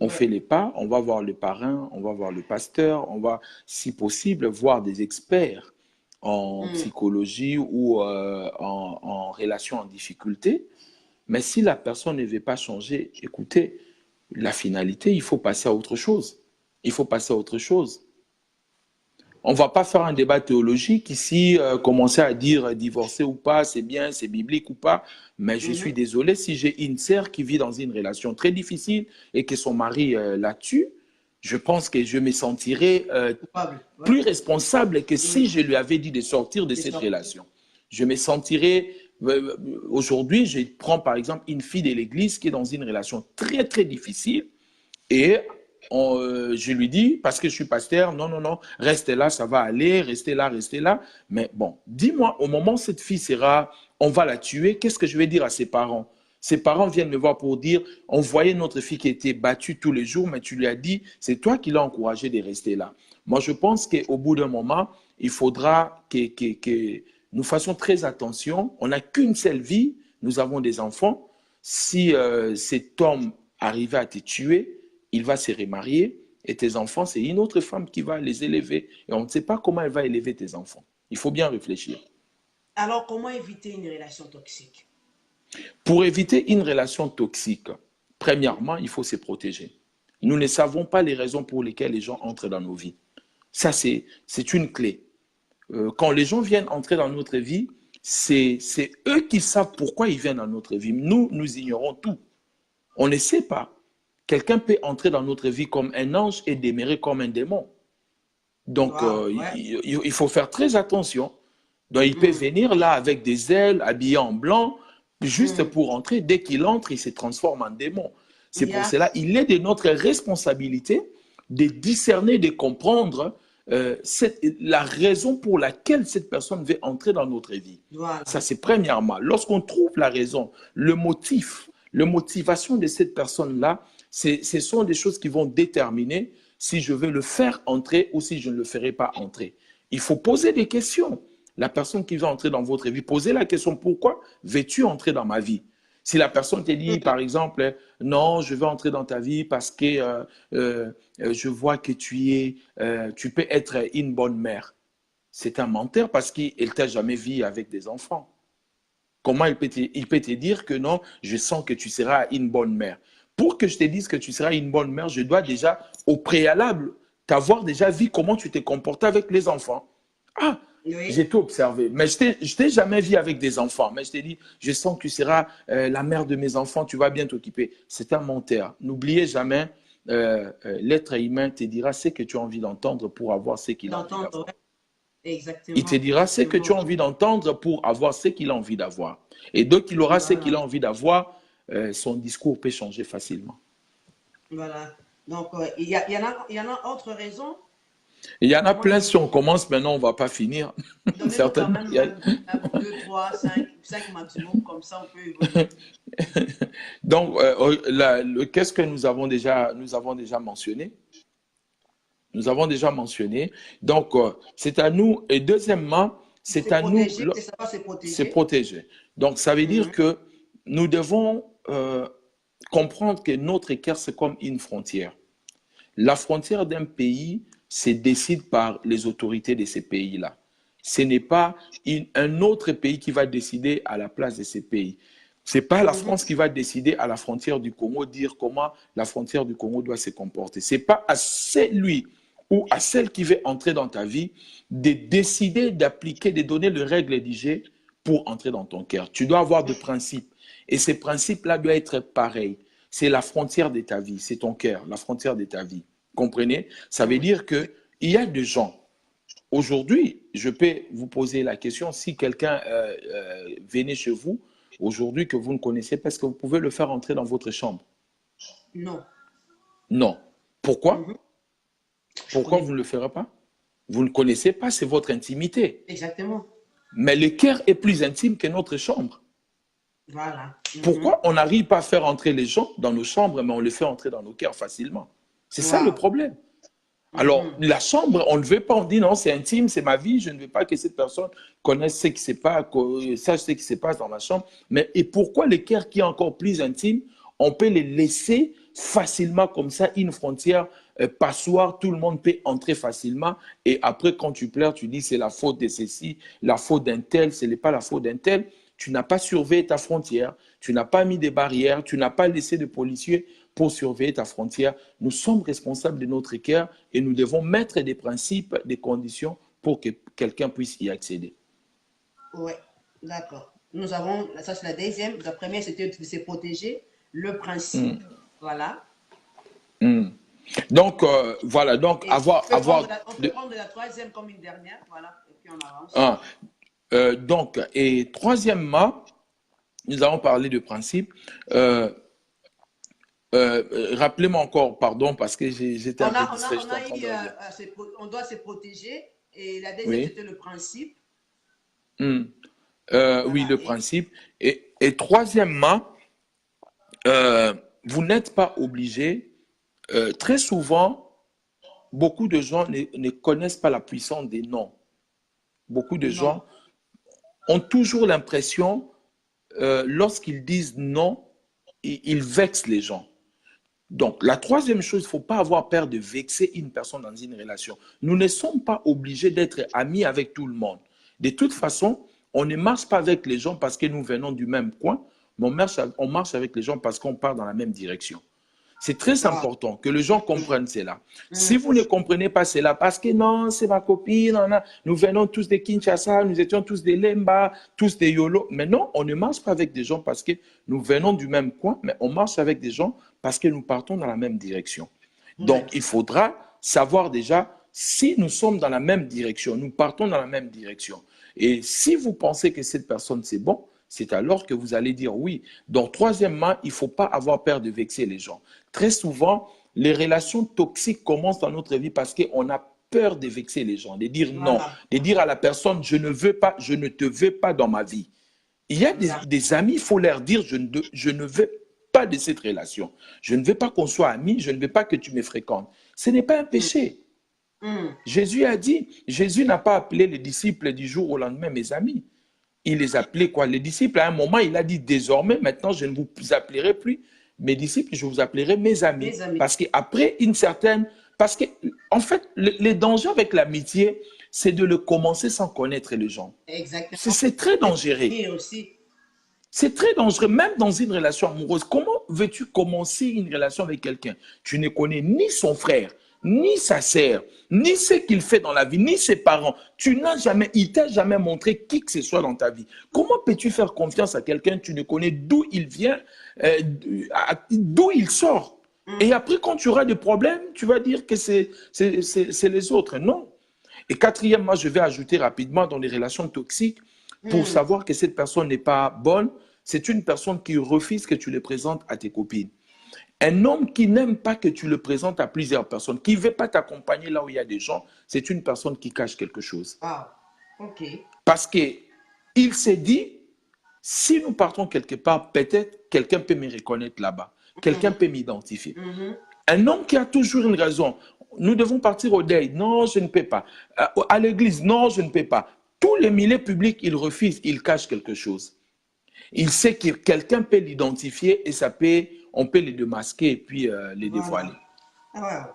On fait les pas, on va voir le parrain, on va voir le pasteur, on va, si possible, voir des experts en psychologie ou en relation en difficulté. Mais si la personne ne veut pas changer, écoutez, la finalité, il faut passer à autre chose. Il faut passer à autre chose. On ne va pas faire un débat théologique ici, commencer à dire divorcer ou pas, c'est bien, c'est biblique ou pas. Mais je suis désolé si j'ai une sœur qui vit dans une relation très difficile et que son mari la tue. Je pense que je me sentirais plus responsable que si je lui avais dit de sortir de cette relation. Je me sentirais... Aujourd'hui, je prends par exemple une fille de l'église qui est dans une relation très, très difficile et je lui dis, parce que je suis pasteur, non, non, non, restez là, ça va aller, restez là, restez là. Mais bon, dis-moi, au moment où cette fille sera, on va la tuer, qu'est-ce que je vais dire à ses parents? Ses parents viennent me voir pour dire, on voyait notre fille qui était battue tous les jours, mais tu lui as dit, c'est toi qui l'as encouragée de rester là. Moi, je pense qu'au bout d'un moment, il faudra que nous fassions très attention. On n'a qu'une seule vie, nous avons des enfants. si cet homme arrivait à te tuer, il va se remarier et tes enfants, c'est une autre femme qui va les élever. Et on ne sait pas comment elle va élever tes enfants. Il faut bien réfléchir. Alors, comment éviter une relation toxique? Pour éviter une relation toxique, premièrement, il faut se protéger. Nous ne savons pas les raisons pour lesquelles les gens entrent dans nos vies. Ça, c'est une clé. Quand les gens viennent entrer dans notre vie, c'est eux qui savent pourquoi ils viennent dans notre vie. Nous, nous ignorons tout. On ne sait pas. Quelqu'un peut entrer dans notre vie comme un ange et demeurer comme un démon. Donc, il faut faire très attention. Donc, il peut venir là avec des ailes, habillé en blanc, juste pour entrer. Dès qu'il entre, il se transforme en démon. C'est pour cela, il est de notre responsabilité de discerner, de comprendre la raison pour laquelle cette personne veut entrer dans notre vie. Voilà. Ça, c'est premièrement. Lorsqu'on trouve la raison, le motif, la motivation de cette personne-là, ce sont des choses qui vont déterminer si je vais le faire entrer ou si je ne le ferai pas entrer. Il faut poser des questions. La personne qui veut entrer dans votre vie, posez la question, pourquoi veux-tu entrer dans ma vie? Si la personne te dit, par exemple, non, je veux entrer dans ta vie parce que je vois que tu peux être une bonne mère. C'est un menteur parce qu'il ne t'a jamais vu avec des enfants. Comment il peut te dire que non, je sens que tu seras une bonne mère? Pour que je te dise que tu seras une bonne mère, je dois déjà, au préalable, t'avoir déjà vu comment tu t'es comporté avec les enfants. Ah, j'ai tout observé. Mais je ne t'ai jamais vu avec des enfants. Mais je t'ai dit, je sens que tu seras la mère de mes enfants, tu vas bien t'occuper. C'est un menteur. N'oubliez jamais, l'être humain te dira ce que tu as envie d'entendre pour avoir ce qu'il a envie d'avoir. Exactement. Il te dira ce que tu as envie d'entendre pour avoir ce qu'il a envie d'avoir. Et dès qu'il aura ce qu'il a envie d'avoir, son discours peut changer facilement. Voilà. Donc, il y en a autre raison. Il y en a plein, si on commence maintenant, on ne va pas finir. Certainement. Quand même 2, 3, 5 maximum, comme ça on peut évoluer. Donc, qu'est-ce que nous avons déjà mentionné? Nous avons déjà mentionné. Donc, c'est à nous. Et deuxièmement, c'est à nous. C'est protéger. Donc, ça veut dire que nous devons comprendre que notre cœur, c'est comme une frontière. La frontière d'un pays se décide par les autorités de ces pays-là. Ce n'est pas un autre pays qui va décider à la place de ces pays. Ce n'est pas la France qui va décider à la frontière du Congo, dire comment la frontière du Congo doit se comporter. Ce n'est pas à celui ou à celle qui veut entrer dans ta vie de décider d'appliquer, de donner les règles du jeu pour entrer dans ton cœur. Tu dois avoir des principes. Et ces principes-là doivent être pareils. C'est la frontière de ta vie, c'est ton cœur, la frontière de ta vie. Comprenez? Ça veut dire qu'il y a des gens. Aujourd'hui, je peux vous poser la question, si quelqu'un venait chez vous, aujourd'hui que vous ne connaissez pas, est-ce que vous pouvez le faire entrer dans votre chambre? Non. Non. Pourquoi? Pourquoi vous ne le ferez pas? Vous ne connaissez pas, c'est votre intimité. Exactement. Mais le cœur est plus intime que notre chambre. Voilà. Pourquoi on n'arrive pas à faire entrer les gens dans nos chambres, mais on les fait entrer dans nos cœurs facilement? C'est ça le problème. Alors, la chambre, on ne veut pas, on dit non, c'est intime, c'est ma vie, je ne veux pas que cette personne connaisse ce qui se passe, sache ce qui se passe dans ma chambre. Mais et pourquoi le cœur qui est encore plus intime, on peut les laisser facilement comme ça, une frontière passoire, tout le monde peut entrer facilement. Et après, quand tu pleures, tu dis c'est la faute de ceci, la faute d'un tel, ce n'est pas la faute d'un tel. Tu n'as pas surveillé ta frontière, tu n'as pas mis des barrières, tu n'as pas laissé de policiers pour surveiller ta frontière. Nous sommes responsables de notre cœur et nous devons mettre des principes, des conditions pour que quelqu'un puisse y accéder. Oui, d'accord. Nous avons, ça c'est la deuxième. La première, c'était de se protéger. Le principe, voilà. Donc, voilà. Donc, on peut prendre la troisième comme une dernière, voilà. Et puis on avance. Donc, et troisièmement, nous avons parlé de principe. Rappelez-moi encore, pardon, parce que j'étais un peu distrait. On doit se protéger. Et la deuxième, c'était le principe. Oui, le principe. Et troisièmement, vous n'êtes pas obligé. Très souvent, beaucoup de gens ne connaissent pas la puissance des noms. Beaucoup de gens ont toujours l'impression, lorsqu'ils disent non, il vexe les gens. Donc, la troisième chose, il ne faut pas avoir peur de vexer une personne dans une relation. Nous ne sommes pas obligés d'être amis avec tout le monde. De toute façon, on ne marche pas avec les gens parce que nous venons du même coin, mais on marche avec les gens parce qu'on part dans la même direction. C'est très Wow. important que les gens comprennent cela. Si vous ne comprenez pas cela, parce que non, c'est ma copine, nous venons tous de Kinshasa, nous étions tous des Lemba, tous des Yolo. Mais non, on ne marche pas avec des gens parce que nous venons du même coin, mais on marche avec des gens parce que nous partons dans la même direction. Donc, il faudra savoir déjà si nous sommes dans la même direction, nous partons dans la même direction. Et si vous pensez que cette personne, c'est bon, c'est alors que vous allez dire oui. Donc, troisièmement, il ne faut pas avoir peur de vexer les gens. Très souvent, les relations toxiques commencent dans notre vie parce qu'on a peur de vexer les gens, de dire non, de dire à la personne, je ne veux pas, je ne te veux pas dans ma vie. Il y a des amis, il faut leur dire, je ne veux pas de cette relation. Je ne veux pas qu'on soit amis, je ne veux pas que tu me fréquentes. Ce n'est pas un péché. Jésus a dit, Jésus n'a pas appelé les disciples du jour au lendemain mes amis. Il les appelait quoi? Les disciples, à un moment, il a dit, désormais, maintenant, je ne vous appellerai plus mes disciples, je vous appellerai mes amis. Mes amis. Parce qu'après une certaine... Parce que, en fait, les dangers avec l'amitié, c'est de le commencer sans connaître les gens. Exactement. C'est très dangereux. Et aussi. C'est très dangereux, même dans une relation amoureuse. Comment veux-tu commencer une relation avec quelqu'un? Tu ne connais ni son frère, ni sa sœur, ni ce qu'il fait dans la vie, ni ses parents. Il t'a jamais montré qui que ce soit dans ta vie. Comment peux-tu faire confiance à quelqu'un? Tu ne connais d'où il vient, d'où il sort. Et après, quand tu auras des problèmes, tu vas dire que c'est les autres. Non. Et quatrièmement, je vais ajouter rapidement dans les relations toxiques, pour savoir que cette personne n'est pas bonne, c'est une personne qui refuse que tu le présentes à tes copines. Un homme qui n'aime pas que tu le présentes à plusieurs personnes, qui ne veut pas t'accompagner là où il y a des gens, c'est une personne qui cache quelque chose. Ah, ok. Parce qu'il s'est dit, si nous partons quelque part, peut-être quelqu'un peut me reconnaître là-bas. Quelqu'un peut m'identifier. Un homme qui a toujours une raison. Nous devons partir au deuil. Non, je ne peux pas. À l'église, non, je ne peux pas. Tous les milieux publics, il refuse, il cache quelque chose. Il sait que quelqu'un peut l'identifier et on peut les démasquer et puis les dévoiler. Ah ouais.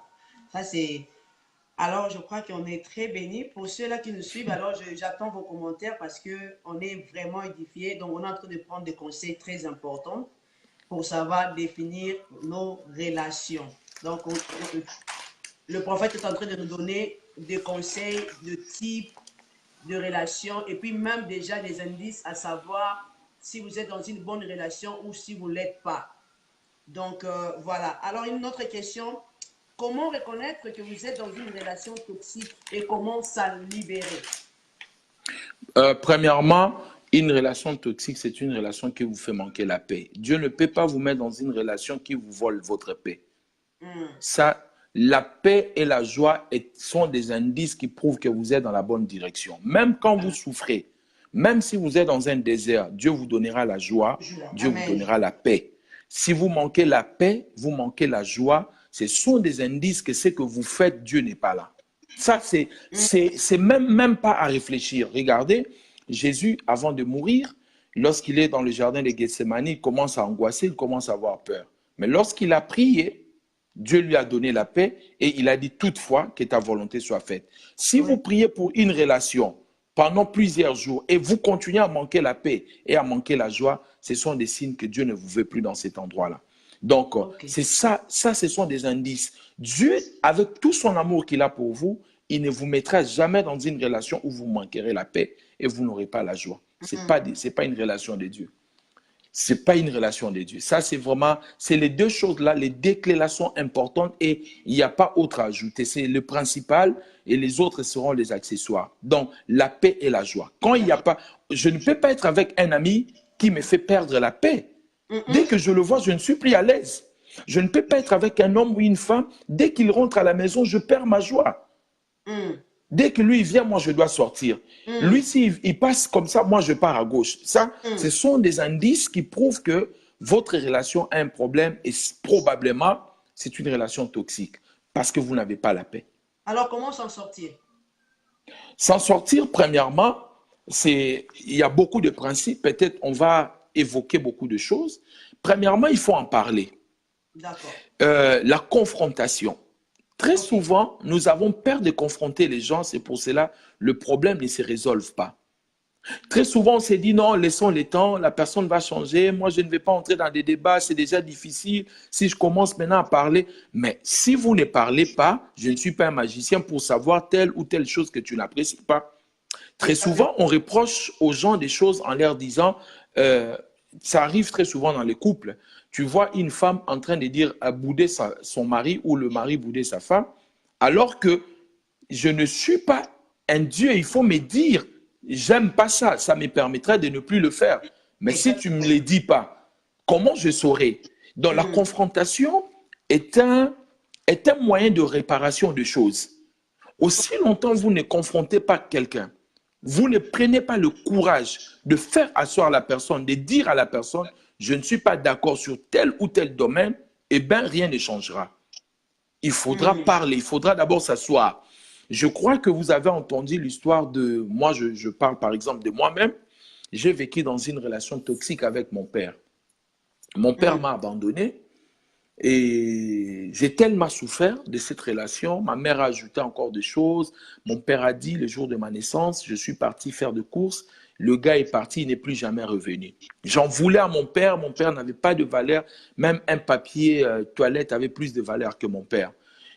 Ça, c'est... Alors, je crois qu'on est très bénis. Pour ceux-là qui nous suivent, alors j'attends vos commentaires parce qu'on est vraiment édifiés. Donc, on est en train de prendre des conseils très importants pour savoir définir nos relations. Donc, le prophète est en train de nous donner des conseils de type de relation et puis même déjà des indices à savoir si vous êtes dans une bonne relation ou si vous ne l'êtes pas. Donc, voilà. Alors, une autre question. Comment reconnaître que vous êtes dans une relation toxique et comment s'en libérer? Premièrement, une relation toxique, c'est une relation qui vous fait manquer la paix. Dieu ne peut pas vous mettre dans une relation qui vous vole votre paix. Ça, la paix et la joie sont des indices qui prouvent que vous êtes dans la bonne direction. Même quand vous souffrez, même si vous êtes dans un désert, Dieu vous donnera la joie, Dieu vous donnera la paix. Si vous manquez la paix, vous manquez la joie, ce sont des indices que ce que vous faites, Dieu n'est pas là. Ça, c'est même pas à réfléchir. Regardez, Jésus, avant de mourir, lorsqu'il est dans le jardin de Gethsemane, il commence à angoisser, il commence à avoir peur. Mais lorsqu'il a prié, Dieu lui a donné la paix et il a dit toutefois que ta volonté soit faite. Si vous priez pour une relation pendant plusieurs jours et vous continuez à manquer la paix et à manquer la joie, ce sont des signes que Dieu ne vous veut plus dans cet endroit-là. Donc, c'est ça, ce sont des indices. Dieu, avec tout son amour qu'il a pour vous, il ne vous mettra jamais dans une relation où vous manquerez la paix et vous n'aurez pas la joie. Ce n'est pas une relation de Dieu. Ce n'est pas une relation de Dieu. Ça, c'est vraiment, c'est les deux choses-là, les deux clés-là sont importantes et il n'y a pas autre à ajouter. C'est le principal et les autres seront les accessoires. Donc, la paix et la joie. Quand il n'y a pas, je ne peux pas être avec un ami qui me fait perdre la paix. Dès que je le vois, je ne suis plus à l'aise. Je ne peux pas être avec un homme ou une femme. Dès qu'il rentre à la maison, je perds ma joie. Dès que lui vient, moi, je dois sortir. Lui, s'il passe comme ça, moi, je pars à gauche. Ça, ce sont des indices qui prouvent que votre relation a un problème et probablement, c'est une relation toxique parce que vous n'avez pas la paix. Alors, comment s'en sortir? S'en sortir, premièrement, il y a beaucoup de principes. Peut-être on va évoqué beaucoup de choses. Premièrement, il faut en parler. D'accord. La confrontation. Très souvent, nous avons peur de confronter les gens, c'est pour cela le problème ne se résolve pas. Très souvent, on s'est dit non, laissons le temps, la personne va changer, moi je ne vais pas entrer dans des débats, c'est déjà difficile si je commence maintenant à parler. Mais si vous ne parlez pas, je ne suis pas un magicien pour savoir telle ou telle chose que tu n'apprécies pas. Très souvent, on reproche aux gens des choses en leur disant, ça arrive très souvent dans les couples. Tu vois une femme en train de dire à bouder son mari ou le mari bouder sa femme, alors que je ne suis pas un Dieu, il faut me dire, j'aime pas ça, ça me permettrait de ne plus le faire. Mais si tu ne me le dis pas, comment je saurai? Donc la confrontation est un moyen de réparation de choses. Aussi longtemps vous ne confrontez pas quelqu'un, vous ne prenez pas le courage de faire asseoir la personne, de dire à la personne, je ne suis pas d'accord sur tel ou tel domaine, eh bien, rien ne changera. Il faudra parler, il faudra d'abord s'asseoir. Je crois que vous avez entendu l'histoire de, moi je parle par exemple de moi-même, j'ai vécu dans une relation toxique avec mon père. Mon père m'a abandonné et j'ai tellement souffert de cette relation. Ma mère a ajouté encore des choses. Mon père a dit le jour de ma naissance, je suis parti faire des courses. Le gars est parti, il n'est plus jamais revenu. J'en voulais à mon père n'avait pas de valeur. Même un papier toilette avait plus de valeur que mon père.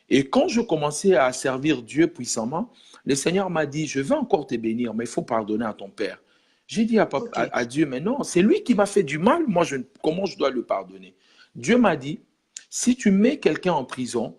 Et quand je commençais à servir Dieu puissamment, le Seigneur m'a dit, je vais encore te bénir, mais il faut pardonner à ton père. J'ai dit à Dieu, mais non, c'est lui qui m'a fait du mal, moi, comment je dois le pardonner? Dieu m'a dit, si tu mets quelqu'un en prison,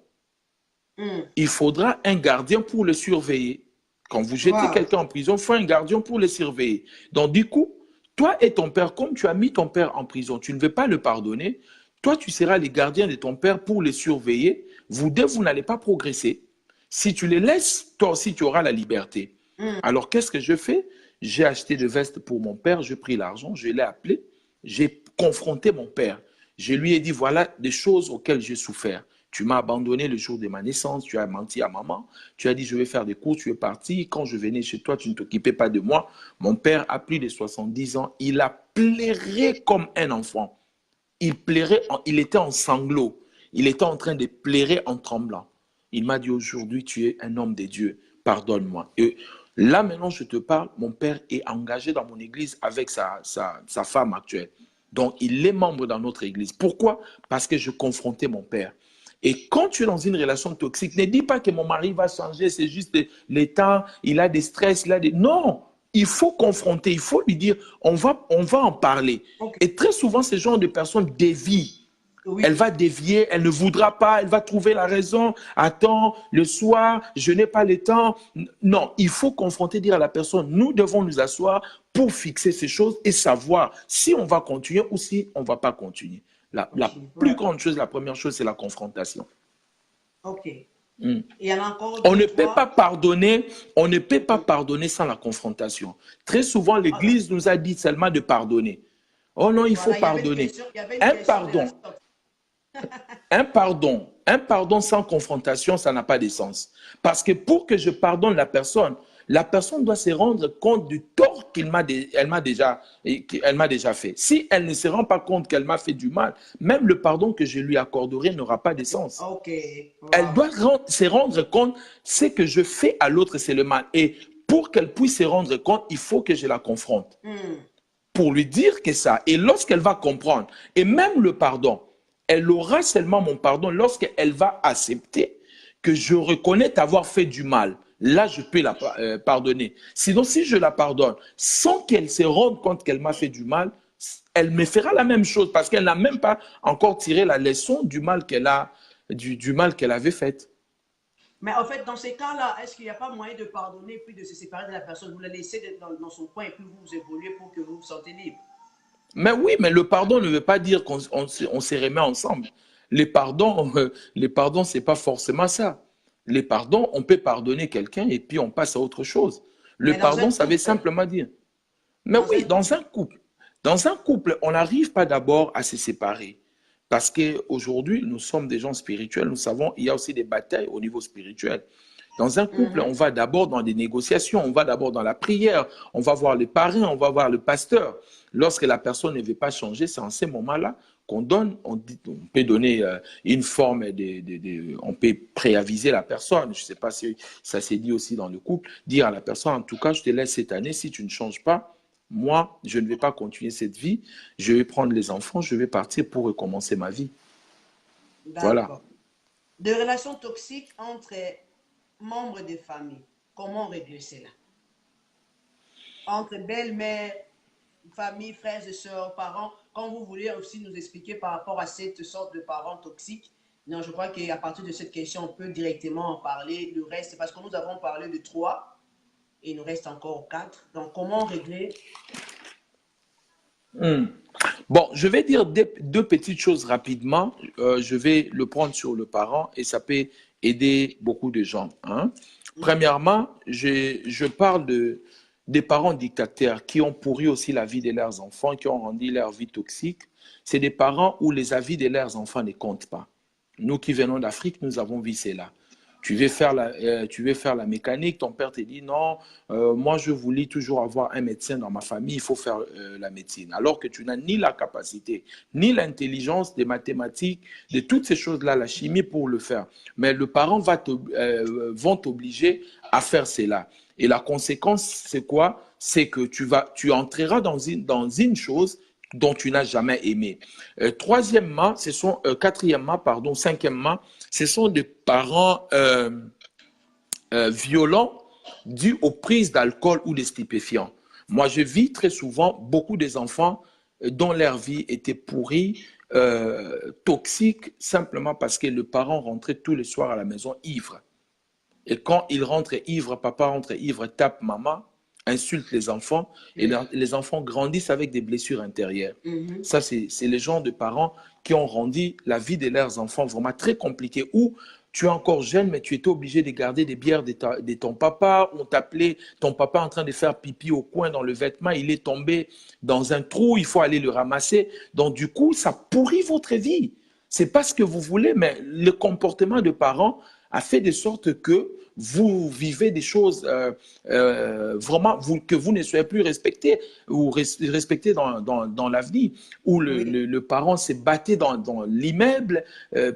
il faudra un gardien pour le surveiller. Quand vous jetez quelqu'un en prison, il faut un gardien pour le surveiller. Donc, du coup, toi et ton père, comme tu as mis ton père en prison, tu ne veux pas le pardonner, toi, tu seras le gardien de ton père pour le surveiller. Vous deux, vous n'allez pas progresser. Si tu les laisses, toi aussi, tu auras la liberté. Alors, qu'est-ce que je fais? J'ai acheté des vestes pour mon père, j'ai pris l'argent, je l'ai appelé, j'ai confronté mon père. Je lui ai dit, voilà des choses auxquelles j'ai souffert. Tu m'as abandonné le jour de ma naissance, tu as menti à maman, tu as dit je vais faire des courses, tu es parti. Quand je venais chez toi, tu ne t'occupais pas de moi. Mon père a plus de 70 ans, il a pleuré comme un enfant. Il pleurait, il était en sanglots, il était en train de pleurer en tremblant. Il m'a dit aujourd'hui, tu es un homme de Dieu, pardonne-moi. Et là maintenant, je te parle, mon père est engagé dans mon église avec sa femme actuelle. Donc, il est membre dans notre église. Pourquoi? Parce que je confrontais mon père. Et quand tu es dans une relation toxique, ne dis pas que mon mari va changer, c'est juste le temps, il a des stress, il a des... Non, il faut confronter, il faut lui dire, on va en parler. Et très souvent, ce genre de personnes dévient. Elle va dévier, elle ne voudra pas, elle va trouver la raison. Attends, le soir, je n'ai pas le temps. Non, il faut confronter, dire à la personne, nous devons nous asseoir pour fixer ces choses et savoir si on va continuer ou si on ne va pas continuer. La plus grande chose, la première chose, c'est la confrontation. Ok. Et il y en a encore on ne peut pas pardonner, on ne peut pas pardonner sans la confrontation. Très souvent, l'Église nous a dit seulement de pardonner. Oh non, il faut pardonner. Un pardon sans confrontation, ça n'a pas de sens. Parce que pour que je pardonne la personne doit se rendre compte du tort qu'elle m'a déjà fait. Si elle ne se rend pas compte qu'elle m'a fait du mal, même le pardon que je lui accorderai n'aura pas de sens. Elle doit se rendre compte que ce que je fais à l'autre, c'est le mal. Et pour qu'elle puisse se rendre compte, il faut que je la confronte. Pour lui dire que ça. Et lorsqu'elle va comprendre, et même le pardon, elle aura seulement mon pardon lorsqu'elle va accepter que je reconnais avoir fait du mal. Là, je peux la pardonner. Sinon, si je la pardonne sans qu'elle se rende compte qu'elle m'a fait du mal, elle me fera la même chose parce qu'elle n'a même pas encore tiré la leçon du mal qu'elle avait fait. Mais en fait, dans ces cas-là, est-ce qu'il n'y a pas moyen de pardonner puis de se séparer de la personne? Vous la laissez dans son coin et puis vous évoluez pour que vous vous sentez libre. Mais oui, mais le pardon ne veut pas dire qu'on se remet ensemble. Les pardons, ce n'est pas forcément ça. Les pardons, on peut pardonner quelqu'un et puis on passe à autre chose. Le pardon, ça veut simplement dire. Mais oui, dans un couple, on n'arrive pas d'abord à se séparer. Parce qu'aujourd'hui, nous sommes des gens spirituels. Nous savons qu'il y a aussi des batailles au niveau spirituel. Dans un couple, on va d'abord dans des négociations, on va d'abord dans la prière, on va voir les parrains, on va voir le pasteur. Lorsque la personne ne veut pas changer, c'est en ces moments-là qu'on donne, on peut donner une forme, on peut préaviser la personne. Je ne sais pas si ça s'est dit aussi dans le couple, dire à la personne, en tout cas, je te laisse cette année, si tu ne changes pas, moi, je ne vais pas continuer cette vie, je vais prendre les enfants, je vais partir pour recommencer ma vie. Voilà. D'accord. De relations toxiques entre membres de famille, comment régler cela? Entre belle-mère, famille, frères et sœurs, parents, quand vous voulez aussi nous expliquer par rapport à cette sorte de parents toxiques. Non, je crois qu'à partir de cette question, on peut directement en parler. Le reste, parce que nous avons parlé de 3 et il nous reste encore 4. Donc, comment régler? Bon, je vais dire deux petites choses rapidement. Je vais le prendre sur le parent et ça peut aider beaucoup de gens, hein. Premièrement, je parle des parents dictateurs qui ont pourri aussi la vie de leurs enfants, qui ont rendu leur vie toxique. C'est des parents où les avis de leurs enfants ne comptent pas. Nous qui venons d'Afrique, nous avons vu cela. Tu veux faire la mécanique, ton père te dit non, moi je voulais toujours avoir un médecin dans ma famille, il faut faire la médecine. Alors que tu n'as ni la capacité, ni l'intelligence des mathématiques, de toutes ces choses-là, la chimie pour le faire. Mais le parent vont t'obliger à faire cela. Et la conséquence, c'est quoi? C'est que tu entreras dans une chose dont tu n'as jamais aimé. Cinquièmement, ce sont des parents violents dus aux prises d'alcool ou de stupéfiants. Moi, je vis très souvent beaucoup des enfants dont leur vie était pourrie, toxique, simplement parce que le parent rentrait tous les soirs à la maison ivre. Et quand il rentre ivre, papa rentre ivre, tape maman, insulte les enfants, et les enfants grandissent avec des blessures intérieures. Ça, c'est les genres de parents qui ont rendu la vie de leurs enfants vraiment très compliquée, où tu es encore jeune, mais tu étais obligé de garder des bières de ton papa, on t'appelait ton papa en train de faire pipi au coin dans le vêtement, il est tombé dans un trou, il faut aller le ramasser. Donc du coup, ça pourrit votre vie. C'est pas ce que vous voulez, mais le comportement de parents a fait de sorte que vous vivez des choses vraiment que vous ne soyez plus respecté ou respecté dans l'avenir, où le parent s'est battu dans l'immeuble,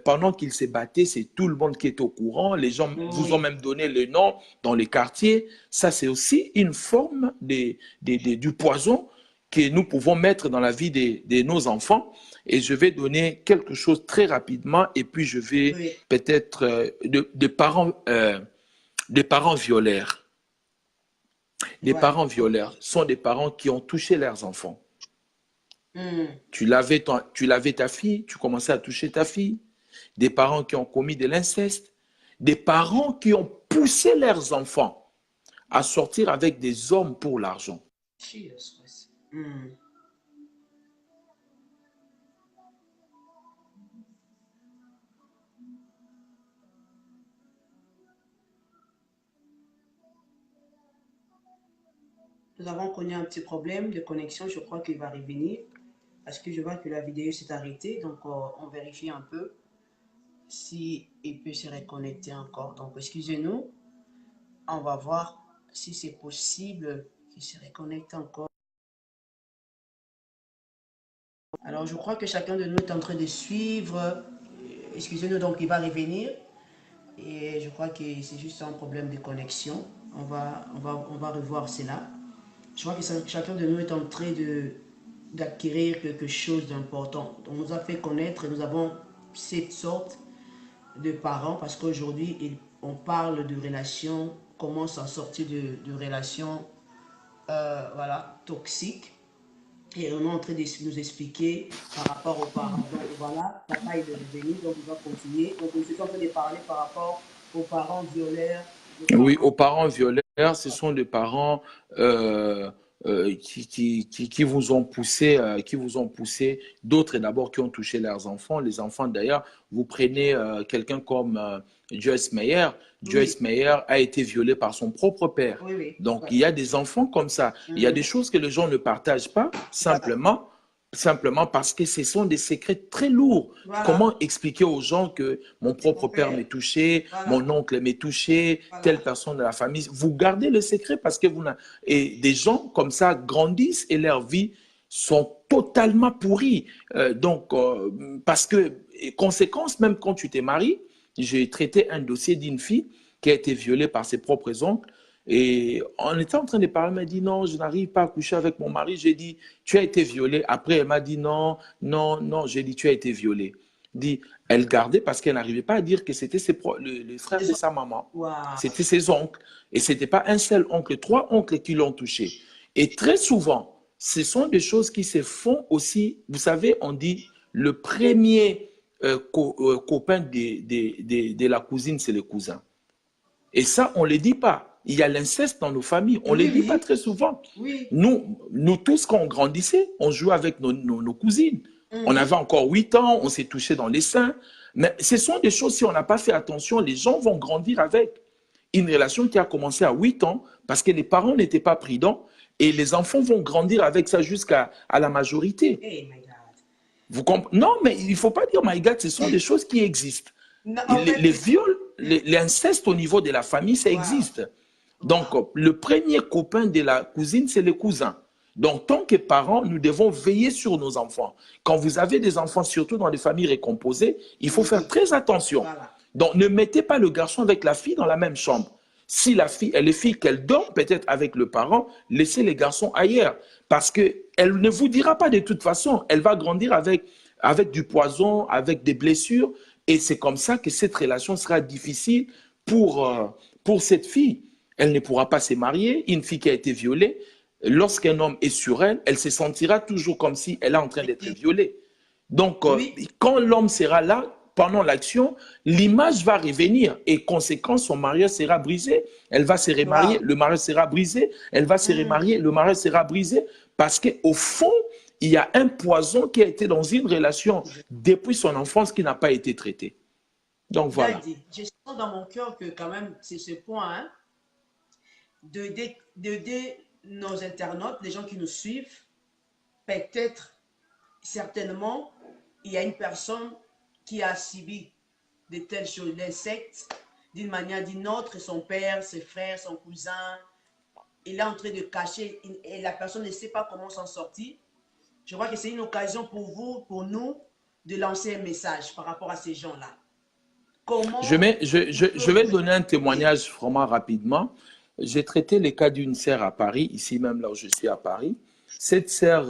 pendant qu'il s'est battu, c'est tout le monde qui est au courant, les gens vous ont même donné le nom dans les quartiers. Ça, c'est aussi une forme du poison que nous pouvons mettre dans la vie de nos enfants. Et je vais donner quelque chose très rapidement et puis je vais peut-être des parents violeurs. Les parents violeurs sont des parents qui ont touché leurs enfants. Tu lavais ta fille, tu commençais à toucher ta fille. Des parents qui ont commis de l'inceste. Des parents qui ont poussé leurs enfants à sortir avec des hommes pour l'argent. Nous avons connu un petit problème de connexion. Je crois qu'il va revenir parce que je vois que la vidéo s'est arrêtée. Donc, on vérifie un peu si il peut se reconnecter encore. Donc, excusez-nous. On va voir si c'est possible qu'il se reconnecte encore. Alors, je crois que chacun de nous est en train de suivre. Excusez-nous, donc il va revenir. Et je crois que c'est juste un problème de connexion. On va revoir cela. Je crois que chacun de nous est en train d'acquérir quelque chose d'important. On nous a fait connaître, nous avons cette sorte de parents parce qu'aujourd'hui, on parle de relations, comment s'en sortir de relations voilà, toxiques. Et on est en train de nous expliquer par rapport aux parents. Donc voilà, papa est revenu, donc il va continuer. Donc nous sommes en train de parler par rapport aux parents violeurs. Oui, aux parents violeurs, ce sont des parents qui vous ont poussé, d'autres d'abord qui ont touché leurs enfants. Les enfants, d'ailleurs, vous prenez quelqu'un comme Joyce Meyer. Joyce Meyer a été violée par son propre père. Donc, il y a des enfants comme ça. Il y a des choses que les gens ne partagent pas, simplement simplement parce que ce sont des secrets très lourds. Voilà. Comment expliquer aux gens que mon propre Mon père père. m'est touché, Voilà. mon oncle m'est touché, telle Voilà. personne de la famille? Vous gardez le secret parce que et des gens comme ça grandissent et leur vie sont totalement pourries. Parce que, conséquence, même quand tu t'es marié, j'ai traité un dossier d'une fille qui a été violée par ses propres oncles. Et on était en train de parler, elle m'a dit non, je n'arrive pas à coucher avec mon mari. J'ai dit, tu as été violée. Après, elle m'a dit non, non, non. J'ai dit, tu as été violée. Dit, elle gardait parce qu'elle n'arrivait pas à dire que c'était les frères de sa maman. Wow. C'était ses oncles. Et ce n'était pas un seul oncle, trois oncles qui l'ont touché. Et très souvent, ce sont des choses qui se font aussi. Vous savez, on dit le premier copain de la cousine, c'est le cousin. Et ça, on ne le dit pas. Il y a l'inceste dans nos familles. On ne le Oui, dit pas oui. très souvent. Oui. Nous tous, quand on grandissait, on jouait avec nos cousines. On Mhm. avait encore 8 ans, on s'est touché dans les seins. Mais ce sont des choses, si on n'a pas fait attention, les gens vont grandir avec. Une relation qui a commencé à 8 ans parce que les parents n'étaient pas prudents et les enfants vont grandir avec ça jusqu'à la majorité. Hey, my God. Vous Non, mais il ne faut pas dire my God, ce sont des choses qui existent. Non, en Les fait, viols, l'inceste au niveau de la famille, ça wow. existe. Donc, Wow. le premier copain de la cousine, c'est le cousin. Donc, tant que parents, nous devons veiller sur nos enfants. Quand vous avez des enfants, surtout dans les familles récomposées, il faut faire Oui. très attention. Voilà. Donc, ne mettez pas le garçon avec la fille dans la même chambre. Si la fille, elle est fille qu'elle dort peut-être avec le parent, laissez les garçons ailleurs. Parce qu'elle ne vous dira pas de toute façon. Elle va grandir avec du poison, avec des blessures. Et c'est comme ça que cette relation sera difficile pour cette fille. Elle ne pourra pas se marier. Une fille qui a été violée, lorsqu'un homme est sur elle, elle se sentira toujours comme si elle est en train d'être violée. Donc, Oui. quand l'homme sera là, pendant l'action, l'image va revenir et conséquence, son mariage sera brisé. Elle va se remarier, Wow. le mariage sera brisé. Elle va se remarier, le mariage sera brisé. Parce qu'au fond, il y a un poison qui a été dans une relation depuis son enfance qui n'a pas été traité. Donc, Bien voilà. dit. Je sens dans mon cœur que quand même, c'est ce point, hein, d'aider nos internautes, les gens qui nous suivent. Peut-être, certainement, il y a une personne qui a subi de telles choses, l'insecte, d'une manière ou d'une autre, son père, ses frères, son cousin, il est en train de cacher et la personne ne sait pas comment s'en sortir. Je crois que c'est une occasion pour vous, pour nous, de lancer un message par rapport à ces gens-là. Comment ils Je peuvent vais donner un témoignage vraiment rapidement. J'ai traité les cas d'une sœur à Paris, ici même là où je suis à Paris. Cette sœur,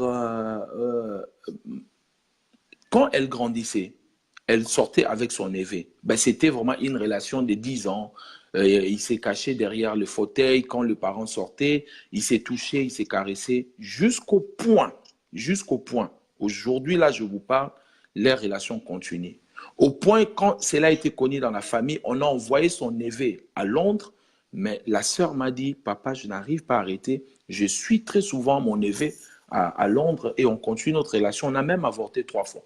quand elle grandissait, elle sortait avec son neveu. Ben, c'était vraiment une relation de 10 ans. Il s'est caché derrière le fauteuil quand le parent sortait. Il s'est touché, il s'est caressé jusqu'au point. Aujourd'hui, là, je vous parle, les relations continuent. Au point, quand cela a été connu dans la famille, on a envoyé son neveu à Londres, mais la sœur m'a dit, papa, je n'arrive pas à arrêter. Je suis très souvent mon neveu à Londres et on continue notre relation. On a même avorté 3 fois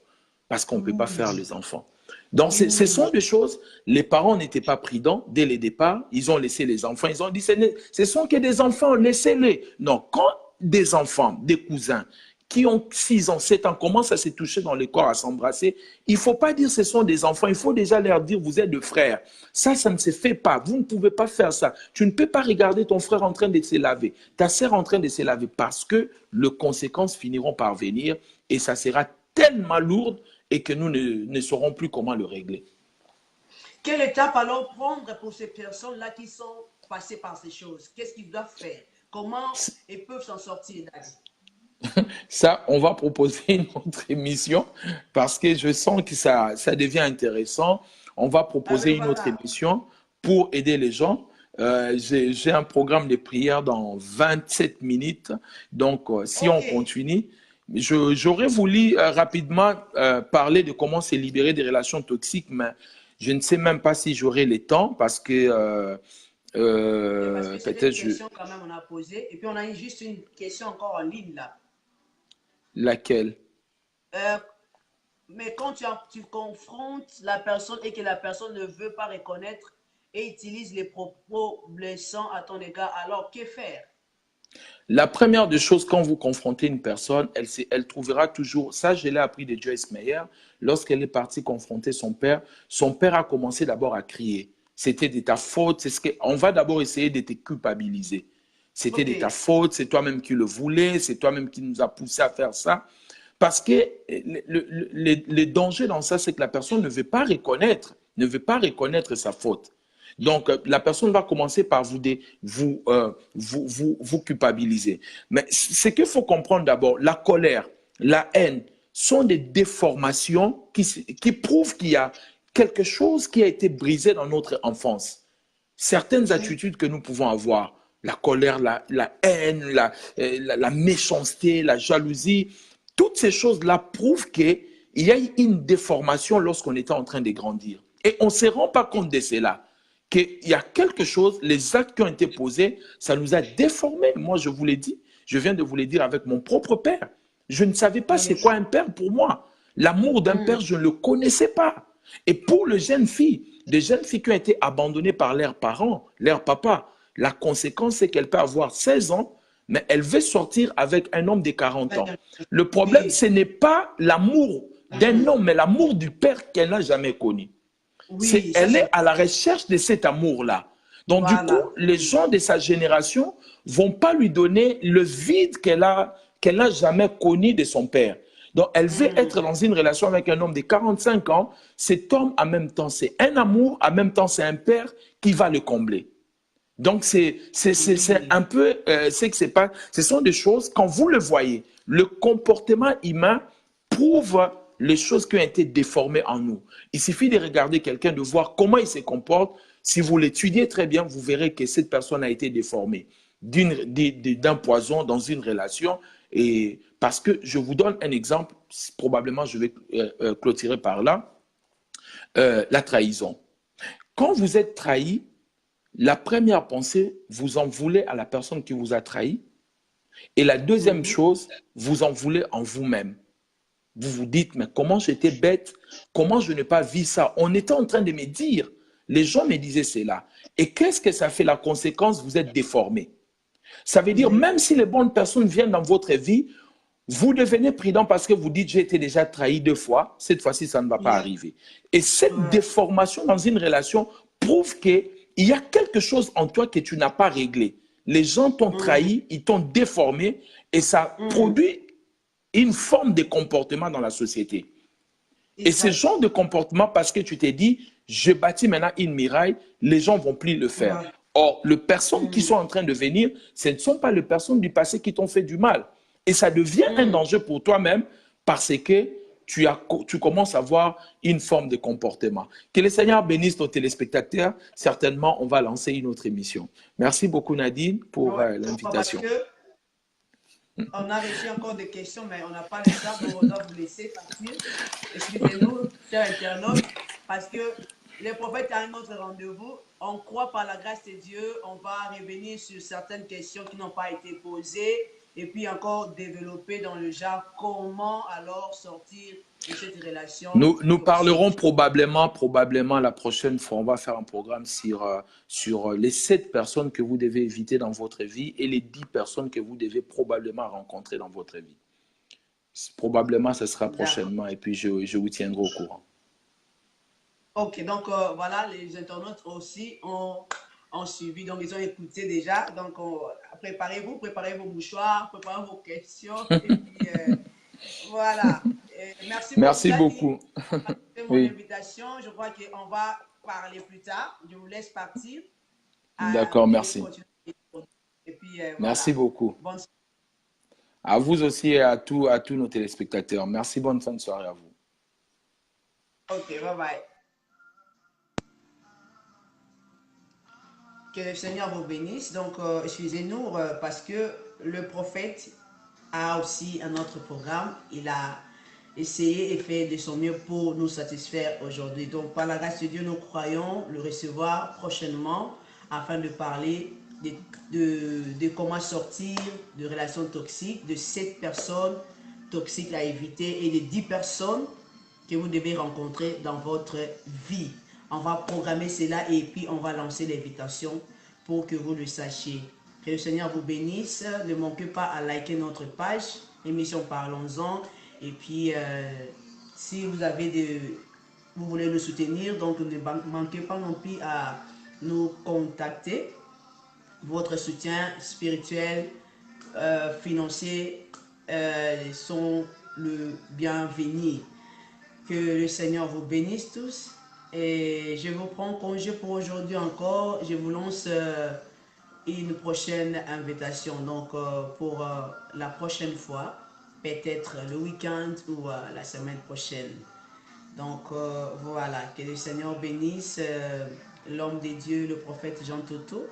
parce qu'on ne peut pas faire les enfants. Donc, ce sont des choses, les parents n'étaient pas prudents dès le départ, ils ont laissé les enfants, ils ont dit, ce sont que des enfants, laissez-les. Non, quand des enfants, des cousins, qui ont 6 ans, 7 ans, commencent à se toucher dans le corps, à s'embrasser, il ne faut pas dire ce sont des enfants, il faut déjà leur dire, vous êtes des frères. Ça ne se fait pas, vous ne pouvez pas faire ça. Tu ne peux pas regarder ton frère en train de se laver, ta sœur en train de se laver, parce que les conséquences finiront par venir et ça sera tellement lourd et que nous ne saurons plus comment le régler. Quelle étape alors prendre pour ces personnes-là qui sont passées par ces choses? Qu'est-ce qu'ils doivent faire? Comment ils peuvent s'en sortir, Daddy? Ça, on va proposer une autre émission parce que je sens que ça devient intéressant. On va Ah proposer ben une autre voilà. émission pour aider les gens. J'ai un programme de prière dans 27 minutes. Donc, si on Ok. continue, j'aurais voulu rapidement parler de comment se libérer des relations toxiques, mais je ne sais même pas si j'aurai le temps parce que Parce que c'est des peut-être questions quand même on a posées. Et puis on a juste une question encore en ligne là. laquelle. Euh, mais quand tu confrontes la personne et que la personne ne veut pas reconnaître et utilise les propos blessants à ton égard, alors que faire? La première des choses, quand vous confrontez une personne, elle trouvera toujours, ça je l'ai appris de Joyce Meyer, lorsqu'elle est partie confronter son père a commencé d'abord à crier. C'était de ta faute, on va d'abord essayer de te culpabiliser. C'était de ta faute, c'est toi-même qui le voulais, c'est toi-même qui nous a poussé à faire ça. Parce que le danger dans ça, c'est que la personne ne veut pas reconnaître sa faute. Donc, la personne va commencer par vous culpabiliser. Mais ce qu'il faut comprendre d'abord, la colère, la haine sont des déformations qui prouvent qu'il y a quelque chose qui a été brisé dans notre enfance. Certaines attitudes que nous pouvons avoir, la colère, la haine, la méchanceté, la jalousie, toutes ces choses-là prouvent qu'il y a une déformation lorsqu'on était en train de grandir. Et on ne se rend pas compte de cela. Qu'il y a quelque chose, les actes qui ont été posés, ça nous a déformés. Moi, je vous l'ai dit, je viens de vous le dire avec mon propre père. Je ne savais pas c'est quoi un père pour moi. L'amour d'un père, je ne le connaissais pas. Et pour les jeunes filles qui ont été abandonnées par leurs parents, leur papa, la conséquence, c'est qu'elle peut avoir 16 ans, mais elle veut sortir avec un homme de 40 ans. Le problème, ce n'est pas l'amour d'un homme, mais l'amour du père qu'elle n'a jamais connu. Elle est à la recherche de cet amour-là. Donc, du coup, les gens de sa génération ne vont pas lui donner le vide qu'elle n'a jamais connu de son père. Donc, elle veut être dans une relation avec un homme de 45 ans. Cet homme, en même temps, c'est un amour, en même temps, c'est un père qui va le combler. Donc, c'est un peu, ce sont des choses, quand vous le voyez, le comportement humain prouve les choses qui ont été déformées en nous. Il suffit de regarder quelqu'un, de voir comment il se comporte. Si vous l'étudiez très bien, vous verrez que cette personne a été déformée d'un poison dans une relation. Et parce que je vous donne un exemple, probablement je vais clôturer par là, la trahison. Quand vous êtes trahi, la première pensée, vous en voulez à la personne qui vous a trahi. Et la deuxième chose, vous en voulez en vous-même. Vous vous dites, mais comment j'étais bête, comment je n'ai pas vu ça. On était en train de me dire, les gens me disaient cela. Et qu'est-ce que ça fait la conséquence? Vous êtes déformé. Ça veut dire, même si les bonnes personnes viennent dans votre vie, vous devenez prudent parce que vous dites, j'ai été déjà trahi 2 fois, cette fois-ci, ça ne va pas arriver. Et cette déformation dans une relation prouve qu'il y a quelque chose en toi que tu n'as pas réglé. Les gens t'ont trahi, ils t'ont déformé et ça produit une forme de comportement dans la société. Et ce genre de comportement, parce que tu t'es dit, je bâtis maintenant une muraille, les gens ne vont plus le faire. Or, les personnes qui sont en train de venir, ce ne sont pas les personnes du passé qui t'ont fait du mal. Et ça devient un danger pour toi-même parce que tu commences à avoir une forme de comportement. Que le Seigneur bénisse nos téléspectateurs. Certainement, on va lancer une autre émission. Merci beaucoup, Nadine, pour l'invitation. On a reçu encore des questions, mais on n'a pas le temps, donc on doit vous laisser partir. Excusez-nous, chers internautes, parce que le prophète a un autre rendez-vous. On croit par la grâce de Dieu, on va revenir sur certaines questions qui n'ont pas été posées et puis encore développer dans le genre comment alors sortir de cette relation. Nous parlerons probablement la prochaine fois, on va faire un programme sur les 7 personnes que vous devez éviter dans votre vie et les 10 personnes que vous devez probablement rencontrer dans votre vie. Probablement, ce sera prochainement et puis je vous tiendrai au courant. Ok, donc voilà, les internautes aussi ont suivi, donc ils ont écouté déjà. Donc préparez vos mouchoirs, préparez vos questions. Et puis voilà. Merci beaucoup. C'est mon invitation. Je crois qu'on va parler plus tard. Je vous laisse partir. D'accord, merci. Et puis, merci beaucoup. À vous aussi et à tous nos téléspectateurs. Merci, bonne fin de soirée à vous. Ok, bye bye. Que le Seigneur vous bénisse. Donc, excusez-nous parce que le prophète a aussi un autre programme. Il a essayé et fait de son mieux pour nous satisfaire aujourd'hui. Donc, par la grâce de Dieu, nous croyons le recevoir prochainement afin de parler de comment sortir de relations toxiques, de 7 personnes toxiques à éviter et de 10 personnes que vous devez rencontrer dans votre vie. On va programmer cela et puis on va lancer l'invitation pour que vous le sachiez. Que le Seigneur vous bénisse. Ne manquez pas à liker notre page, émission Parlons-en. Et puis, si vous avez vous voulez nous soutenir, donc ne manquez pas non plus à nous contacter. Votre soutien spirituel, financier sont le bienvenu. Que le Seigneur vous bénisse tous. Et je vous prends congé pour aujourd'hui encore. Je vous lance une prochaine invitation. Donc, pour la prochaine fois, peut-être le week-end ou la semaine prochaine. Donc, voilà. Que le Seigneur bénisse l'homme de Dieu, le prophète Jean Toto.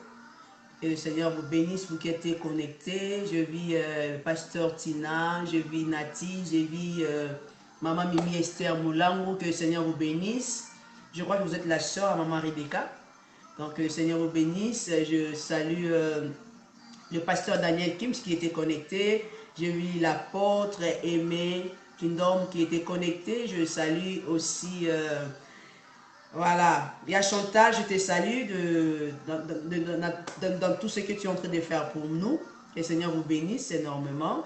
Que le Seigneur vous bénisse, vous qui êtes connectés. Je vis Pasteur Tina, je vis Nati, je vis Maman Mimi Esther Moulango. Que le Seigneur vous bénisse. Je crois que vous êtes la soeur à Maman Rebecca. Donc, que le Seigneur vous bénisse. Je salue le pasteur Daniel Kims qui était connecté. Je vis l'apôtre Aimé Kingdom qui était connecté. Je salue aussi... voilà, il y a Chantal, je te salue dans tout ce que tu es en train de faire pour nous. Que le Seigneur vous bénisse énormément.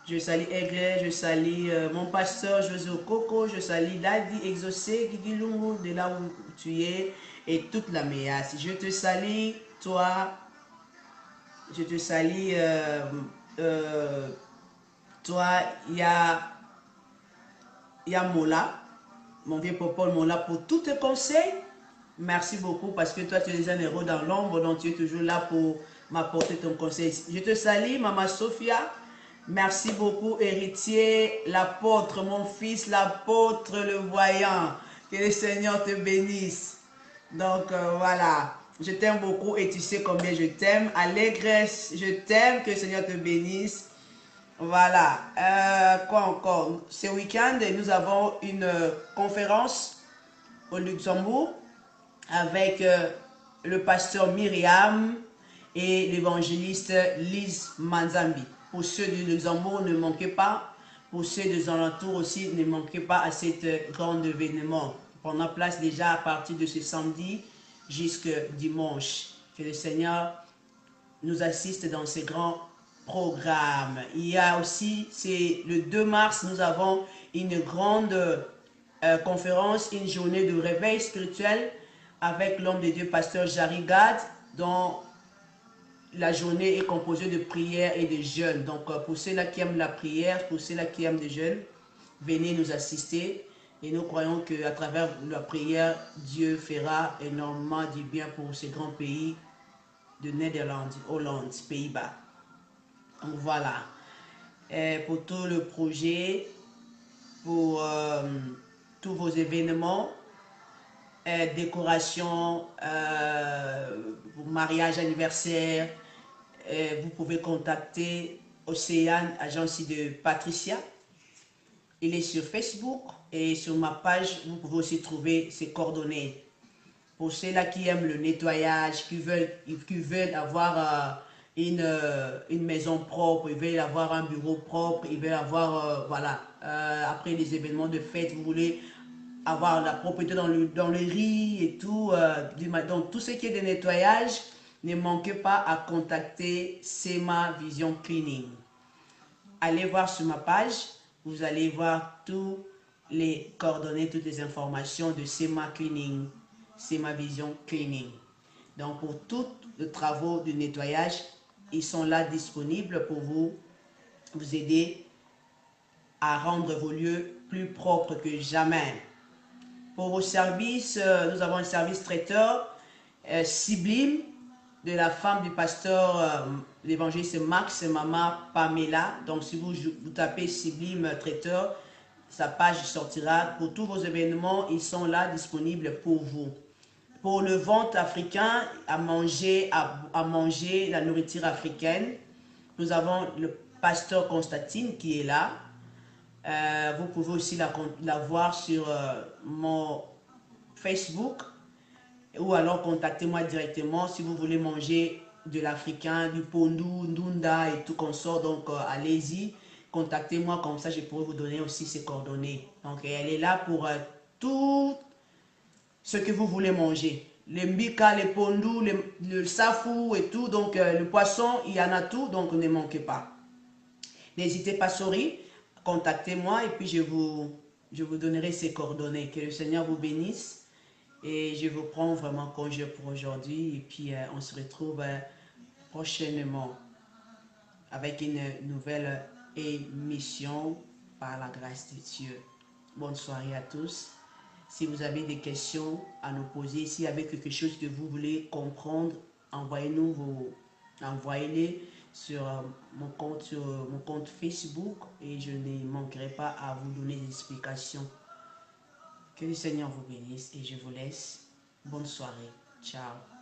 Je salue Aigle, je salue mon pasteur José Coco, je salue Ladi Exaucé, Guigui Lungu, de là où tu es, et toute la méasse. Je te salue, toi, je te salue, toi, il y a Mola. Mon vieux Popol Mola, pour tous tes conseils. Merci beaucoup parce que toi, tu es un héros dans l'ombre, donc tu es toujours là pour m'apporter ton conseil. Je te salue, Maman Sophia. Merci beaucoup, héritier, l'apôtre, mon fils, l'apôtre, le voyant. Que le Seigneur te bénisse. Donc, voilà. Je t'aime beaucoup et tu sais combien je t'aime. Allégresse, je t'aime. Que le Seigneur te bénisse. Voilà, quoi encore? Ce week-end, nous avons une conférence au Luxembourg avec le pasteur Myriam et l'évangéliste Lise Manzambi. Pour ceux du Luxembourg, ne manquez pas. Pour ceux des alentours aussi, ne manquez pas à cet grand événement. Prendra place déjà à partir de ce samedi jusqu'à dimanche. Que le Seigneur nous assiste dans ces grands programme. Il y a aussi, c'est le 2 mars, nous avons une grande conférence, une journée de réveil spirituel avec l'homme de Dieu, pasteur Jarry Gad, dont la journée est composée de prières et de jeûnes. Donc, pour ceux-là qui aiment la prière, pour ceux-là qui aiment le jeûne, venez nous assister. Et nous croyons qu'à travers la prière, Dieu fera énormément du bien pour ce grand pays de Néderlande, Hollande, Pays-Bas. Donc voilà, pour tout le projet, pour tous vos événements, décoration, mariage, anniversaire, vous pouvez contacter Océane, agence de Patricia. Il est sur Facebook et sur ma page, vous pouvez aussi trouver ses coordonnées. Pour ceux-là qui aiment le nettoyage, qui veulent avoir... une maison propre, ils veulent avoir un bureau propre, ils veulent avoir, voilà, après les événements de fête, vous voulez avoir la propreté dans le riz et tout, donc tout ce qui est de nettoyage, ne manquez pas à contacter Sema Vision Cleaning. Allez voir sur ma page, vous allez voir tous les coordonnées, toutes les informations de Sema Cleaning, Sema Vision Cleaning. Donc pour tous les travaux de nettoyage, ils sont là disponibles pour vous aider à rendre vos lieux plus propres que jamais. Pour vos services, nous avons un service traiteur sublime de la femme du pasteur, l'évangéliste Max, Maman Pamela. Donc si vous tapez sublime traiteur, sa page sortira. Pour tous vos événements, ils sont là disponibles pour vous. Pour le ventre africain, à manger la nourriture africaine, nous avons le pasteur Constantine qui est là. Vous pouvez aussi la voir sur mon Facebook ou alors contactez-moi directement si vous voulez manger de l'africain, du pondou, ndunda et tout consort. Donc allez-y, contactez-moi, comme ça je pourrai vous donner aussi ses coordonnées. Donc elle est là pour tout ce que vous voulez manger. les mbika, les pondous, le safou et tout. Donc, le poisson, il y en a tout. Donc, ne manquez pas. N'hésitez pas, sorry, contactez-moi et puis je vous donnerai ces coordonnées. Que le Seigneur vous bénisse. Et je vous prends vraiment congé pour aujourd'hui. Et puis, on se retrouve prochainement avec une nouvelle émission par la grâce de Dieu. Bonne soirée à tous. Si vous avez des questions à nous poser, s'il y avait quelque chose que vous voulez comprendre, envoyez-les sur mon compte Facebook et je ne manquerai pas à vous donner des explications. Que le Seigneur vous bénisse et je vous laisse. Bonne soirée. Ciao.